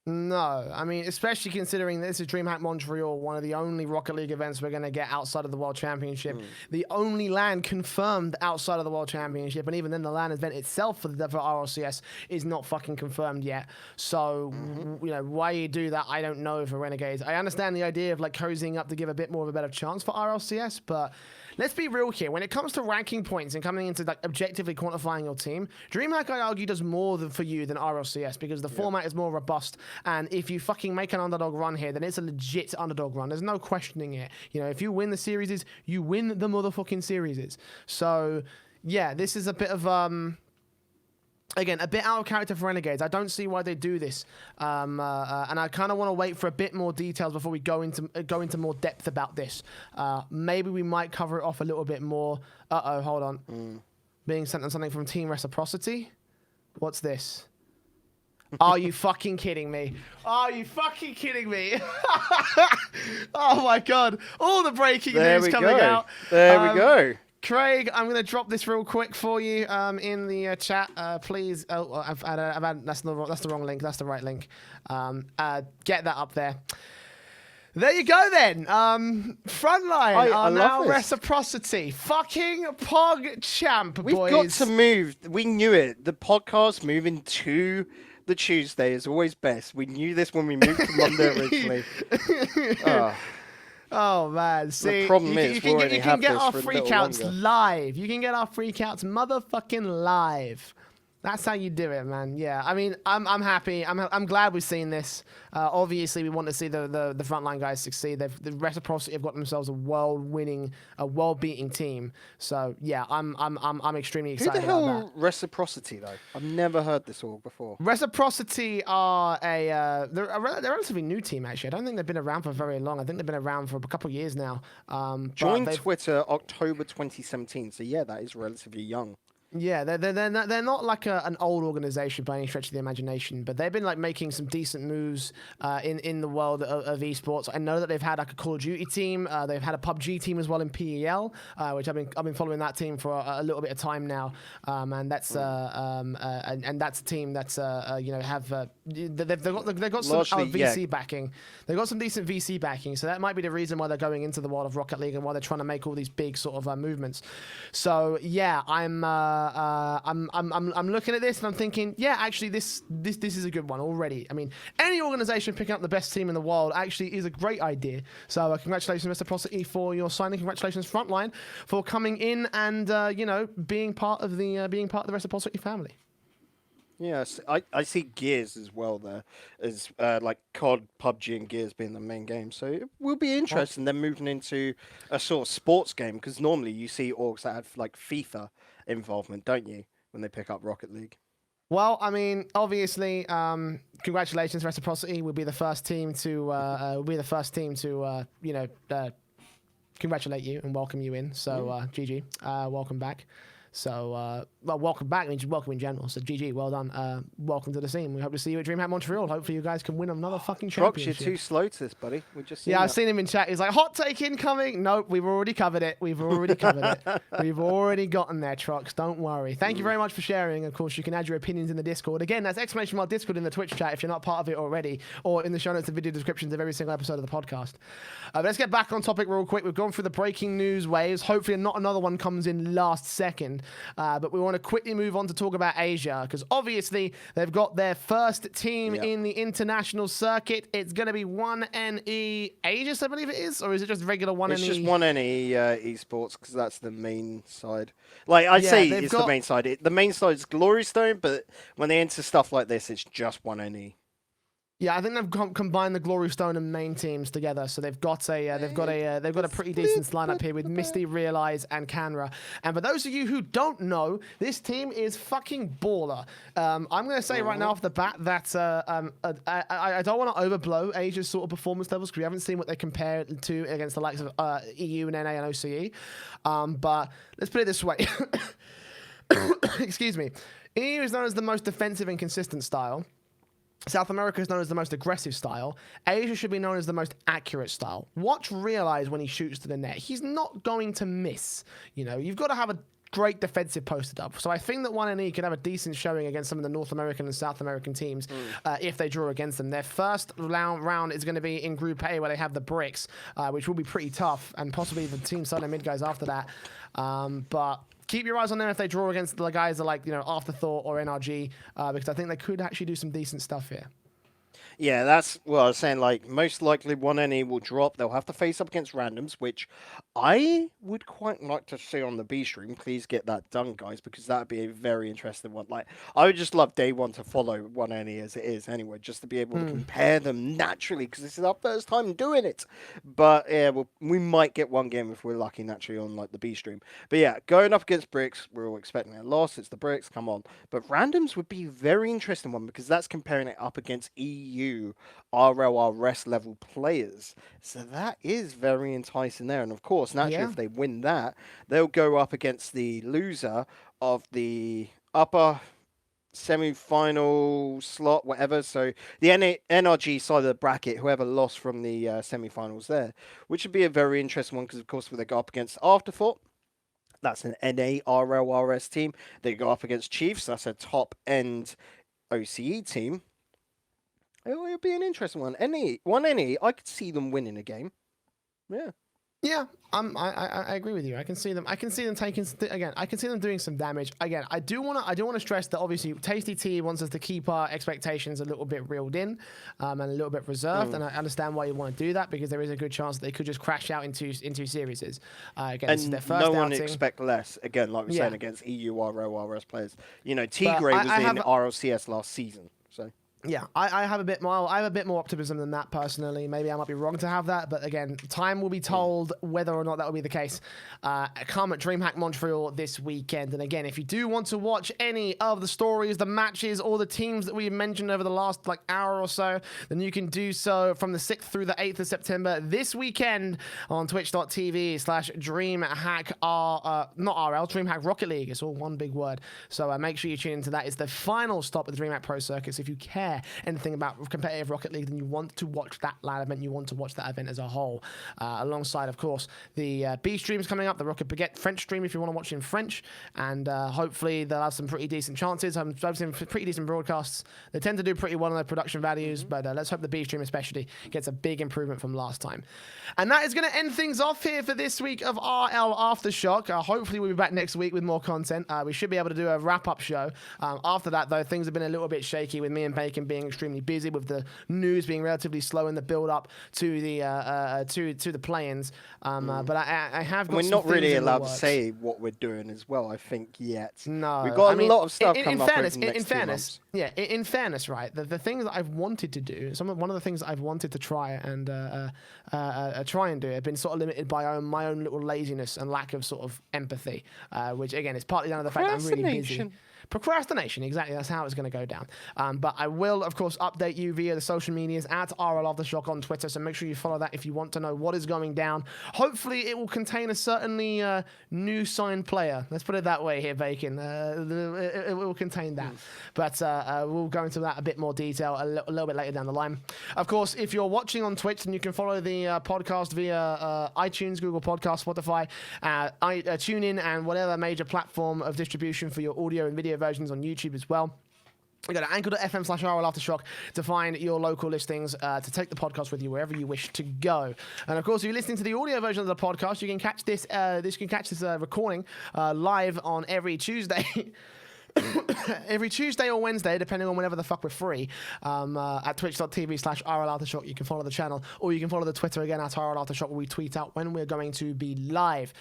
Speaker 1: No, I mean, especially considering this is Dreamhack Montreal, one of the only Rocket League events we're going to get outside of the World Championship. The only LAN confirmed outside of the World Championship, and even then the LAN event itself for RLCS is not fucking confirmed yet. So, you know, why you do that, I don't know for Renegades. I understand the idea of like cozying up to give a bit more of a better chance for RLCS, but let's be real here. When it comes to ranking points and coming into like objectively quantifying your team, Dreamhack, I argue, does more for you than RLCS because the format is more robust. And if you fucking make an underdog run here, then it's a legit underdog run. There's no questioning it. You know, if you win the series, you win the motherfucking series. So, yeah, this is a bit of again, a bit out of character for Renegades. I don't see why they do this, and I kind of want to wait for a bit more details before we go into more depth about this. Maybe we might cover it off a little bit more. Hold on. Being sent on something from Team Reciprocity. What's this? Are you fucking kidding me? Are you fucking kidding me? Oh my god! All the breaking news coming out.
Speaker 2: There we go.
Speaker 1: Craig, I'm going to drop this real quick for you in the chat. Please. Oh, I've had that's the wrong link. That's the right link. Get that up there. There you go then. Frontline are now Reciprocity. Fucking Pog champ, boys.
Speaker 2: We've got to move. We knew it. The podcast moving to the Tuesday is always best. We knew this when we moved to Monday originally.
Speaker 1: Oh man, see,
Speaker 2: the problem is
Speaker 1: you can get our freakouts live. You can get our freakouts motherfucking live. That's how you do it, man. Yeah, I mean, I'm happy. I'm glad we've seen this. Obviously, we want to see the Frontline guys succeed. The Reciprocity have got themselves a world-beating team. So yeah, I'm extremely excited about that.
Speaker 2: Who the hell Reciprocity though? I've never heard this all before.
Speaker 1: Reciprocity are they're a relatively new team actually. I don't think they've been around for very long. I think they've been around for a couple of years now.
Speaker 2: Joined Twitter October 2017. So yeah, that is relatively young.
Speaker 1: Yeah, they're not like an old organization by any stretch of the imagination, but they've been like making some decent moves in the world of esports. I know that they've had like a Call of Duty team, they've had a PUBG team as well in PEL, which I've been following that team for a little bit of time now, and that's and that's a team that's you know they've got some VC backing. They've got some decent VC backing, so that might be the reason why they're going into the world of Rocket League and why they're trying to make all these big sort of movements. So yeah, I'm looking at this and I'm thinking, yeah, actually this is a good one already. I mean, any organization picking up the best team in the world actually is a great idea. So congratulations, Reciprocity, for your signing. Congratulations, Frontline, for coming in and you know being part of the Reciprocity family.
Speaker 2: Yes, I see Gears as well there, as like COD, PUBG, and Gears being the main game. So it will be interesting them moving into a sort of sports game, because normally you see orgs that have like FIFA involvement, don't you, when they pick up Rocket League?
Speaker 1: Well, I mean, obviously, congratulations, Reciprocity. We'll be the first team to you know congratulate you and welcome you in. So GG, welcome back. So, well, welcome back. I mean, just welcome in general. So, GG, well done. Welcome to the scene. We hope to see you at Dreamhack Montreal. Hopefully, you guys can win another fucking championship.
Speaker 2: Trox, you're too slow to this, buddy. We just
Speaker 1: I've seen him in chat. He's like, hot take incoming. Nope, we've already covered it. We've already gotten there, Trox. Don't worry. Thank you very much for sharing. Of course, you can add your opinions in the Discord. Again, that's ! Discord in the Twitch chat if you're not part of it already, or in the show notes and video descriptions of every single episode of the podcast. But let's get back on topic real quick. We've gone through the breaking news waves. Hopefully, not another one comes in last second. But we want to quickly move on to talk about Asia, because obviously they've got their first team in the international circuit. It's going to be 1NE Aegis, I believe it is, or is it just regular 1NE?
Speaker 2: It's just 1NE esports, because that's the main side. Like, I'd say it's the main side. The main side is Glory Stone, but when they enter stuff like this, it's just 1NE.
Speaker 1: Yeah, I think they've combined the Glory Stone and main teams together, so they've got a pretty decent lineup here with Misty, Realize, and Canra. And for those of you who don't know, this team is fucking baller. I'm going to say right now off the bat that I don't want to overblow Asia's sort of performance levels, because we haven't seen what they compare to against the likes of EU and NA and OCE. But let's put it this way. Excuse me. EU is known as the most defensive and consistent style. South America is known as the most aggressive style. Asia should be known as the most accurate style. Watch Realize when he shoots to the net. He's not going to miss. You know, you've got to have a great defensive posted up. So I think that 1NE can have a decent showing against some of the North American and South American teams if they draw against them. Their first round is going to be in Group A, where they have the Bricks, which will be pretty tough, and possibly the Team Sun and Mid guys after that. But keep your eyes on them if they draw against the guys that like, you know, Afterthought or NRG, because I think they could actually do some decent stuff here.
Speaker 2: Yeah, that's what I was saying. Like, most likely 1NE will drop. They'll have to face up against randoms, which I would quite like to see on the B stream. Please get that done, guys, because that would be a very interesting one. Like, I would just love day one to follow 1NE as it is anyway, just to be able to compare them naturally, because this is our first time doing it. But yeah, we might get one game if we're lucky naturally on like the B stream. But yeah, going up against Bricks, we're all expecting a loss. It's the Bricks, come on. But randoms would be a very interesting one, because that's comparing it up against EU RLRS level players. So that is very enticing there. And of course, naturally, if they win that, they'll go up against the loser of the upper semi-final slot, whatever. So the NRG side of the bracket, whoever lost from the semi-finals there, which would be a very interesting one, because of course, when they go up against Afterthought, that's an NA RLRS team. They go up against Chiefs, that's a top-end OCE team. It'll be an interesting one. 1NE, I could see them winning a game. Yeah.
Speaker 1: Yeah, I agree with you. I can see them taking again. I can see them doing some damage. Again, I do want to stress that obviously Tasty T wants us to keep our expectations a little bit reeled in, and a little bit reserved. And I understand why you want to do that, because there is a good chance that they could just crash out into series. Again, this is their first
Speaker 2: no one
Speaker 1: outing.
Speaker 2: Expect less. Again, like we're saying, against EU RLRS players. You know, T-Gray was in RLCS last season, so.
Speaker 1: Yeah, I have a bit more optimism than that personally. Maybe I might be wrong to have that, but again, time will be told whether or not that will be the case. Come at Dreamhack Montreal this weekend. And again, if you do want to watch any of the stories, the matches, or the teams that we mentioned over the last hour or so, then you can do so from the 6th through the 8th of September this weekend on twitch.tv/Dreamhack Dreamhack Rocket League. It's all one big word. So make sure you tune into that. It's the final stop of the Dreamhack Pro Circuit. If you care anything about competitive Rocket League, then you want to watch that LAN event, you want to watch that event as a whole, alongside of course the B streams coming up, the Rocket Baguette French stream if you want to watch in French, and hopefully they'll have some pretty decent chances. I've seen pretty decent broadcasts. They tend to do pretty well on their production values, but let's hope the B stream especially gets a big improvement from last time. And that is going to end things off here for this week of RLAfterShock. Hopefully we'll be back next week with more content. We should be able to do a wrap-up show. After that though, things have been a little bit shaky with me and Bacon being extremely busy, with the news being relatively slow in the build-up to the play-ins. But I have got
Speaker 2: we're
Speaker 1: some
Speaker 2: not really
Speaker 1: things in the
Speaker 2: allowed to
Speaker 1: works.
Speaker 2: say what we're doing as well, I think, yet.
Speaker 1: No,
Speaker 2: we've got
Speaker 1: I mean,
Speaker 2: a lot of stuff coming up
Speaker 1: fairness,
Speaker 2: over the next
Speaker 1: in
Speaker 2: 2
Speaker 1: fairness,
Speaker 2: months.
Speaker 1: yeah. In fairness, right? The things that I've wanted to do, one of the things that I've wanted to try and do, have been sort of limited by my own little laziness and lack of sort of empathy, which again is partly down to the fact that I'm really busy. Procrastination, exactly. That's how it's going to go down. But I will, of course, update you via the social medias at RLRS on Twitter. So make sure you follow that if you want to know what is going down. Hopefully, it will contain a certainly new signed player. Let's put it that way here, Bacon. It will contain that. But we'll go into that a bit more detail a little bit later down the line. Of course, if you're watching on Twitch, then you can follow the podcast via iTunes, Google Podcasts, Spotify, TuneIn, and whatever major platform of distribution for your audio and video versions on YouTube as well. You go to anchor.fm/RLAfterShock to find your local listings to take the podcast with you wherever you wish to go. And of course, if you're listening to the audio version of the podcast, you can catch this recording live on every Tuesday. Every Tuesday or Wednesday, depending on whenever the fuck we're free, at twitch.tv/RLAfterShock. You can follow the channel, or you can follow the Twitter again at RLAfterShock, where we tweet out when we're going to be live.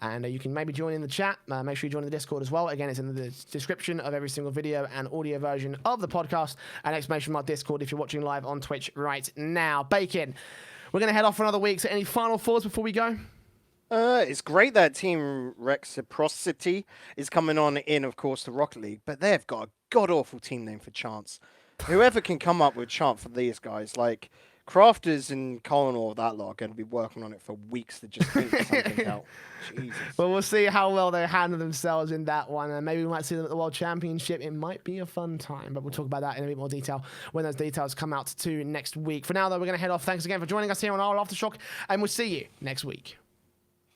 Speaker 1: And you can maybe join in the chat. Make sure you join the Discord as well. Again, it's in the description of every single video and audio version of the podcast. And _mark Discord if you're watching live on Twitch right now. Bacon, we're going to head off for another week. So any final thoughts before we go?
Speaker 2: It's great that Team Receprocity is coming on in, of course, the Rocket League, but they've got a god-awful team name for Chance. Whoever can come up with Chant for these guys, like, Crafters and Colonel, that lot are going to be working on it for weeks to just think something out. Jesus.
Speaker 1: Well, we'll see how well they handle themselves in that one, and maybe we might see them at the World Championship. It might be a fun time, but we'll talk about that in a bit more detail when those details come out too next week. For now, though, we're going to head off. Thanks again for joining us here on RLAfterShock, and we'll see you next week.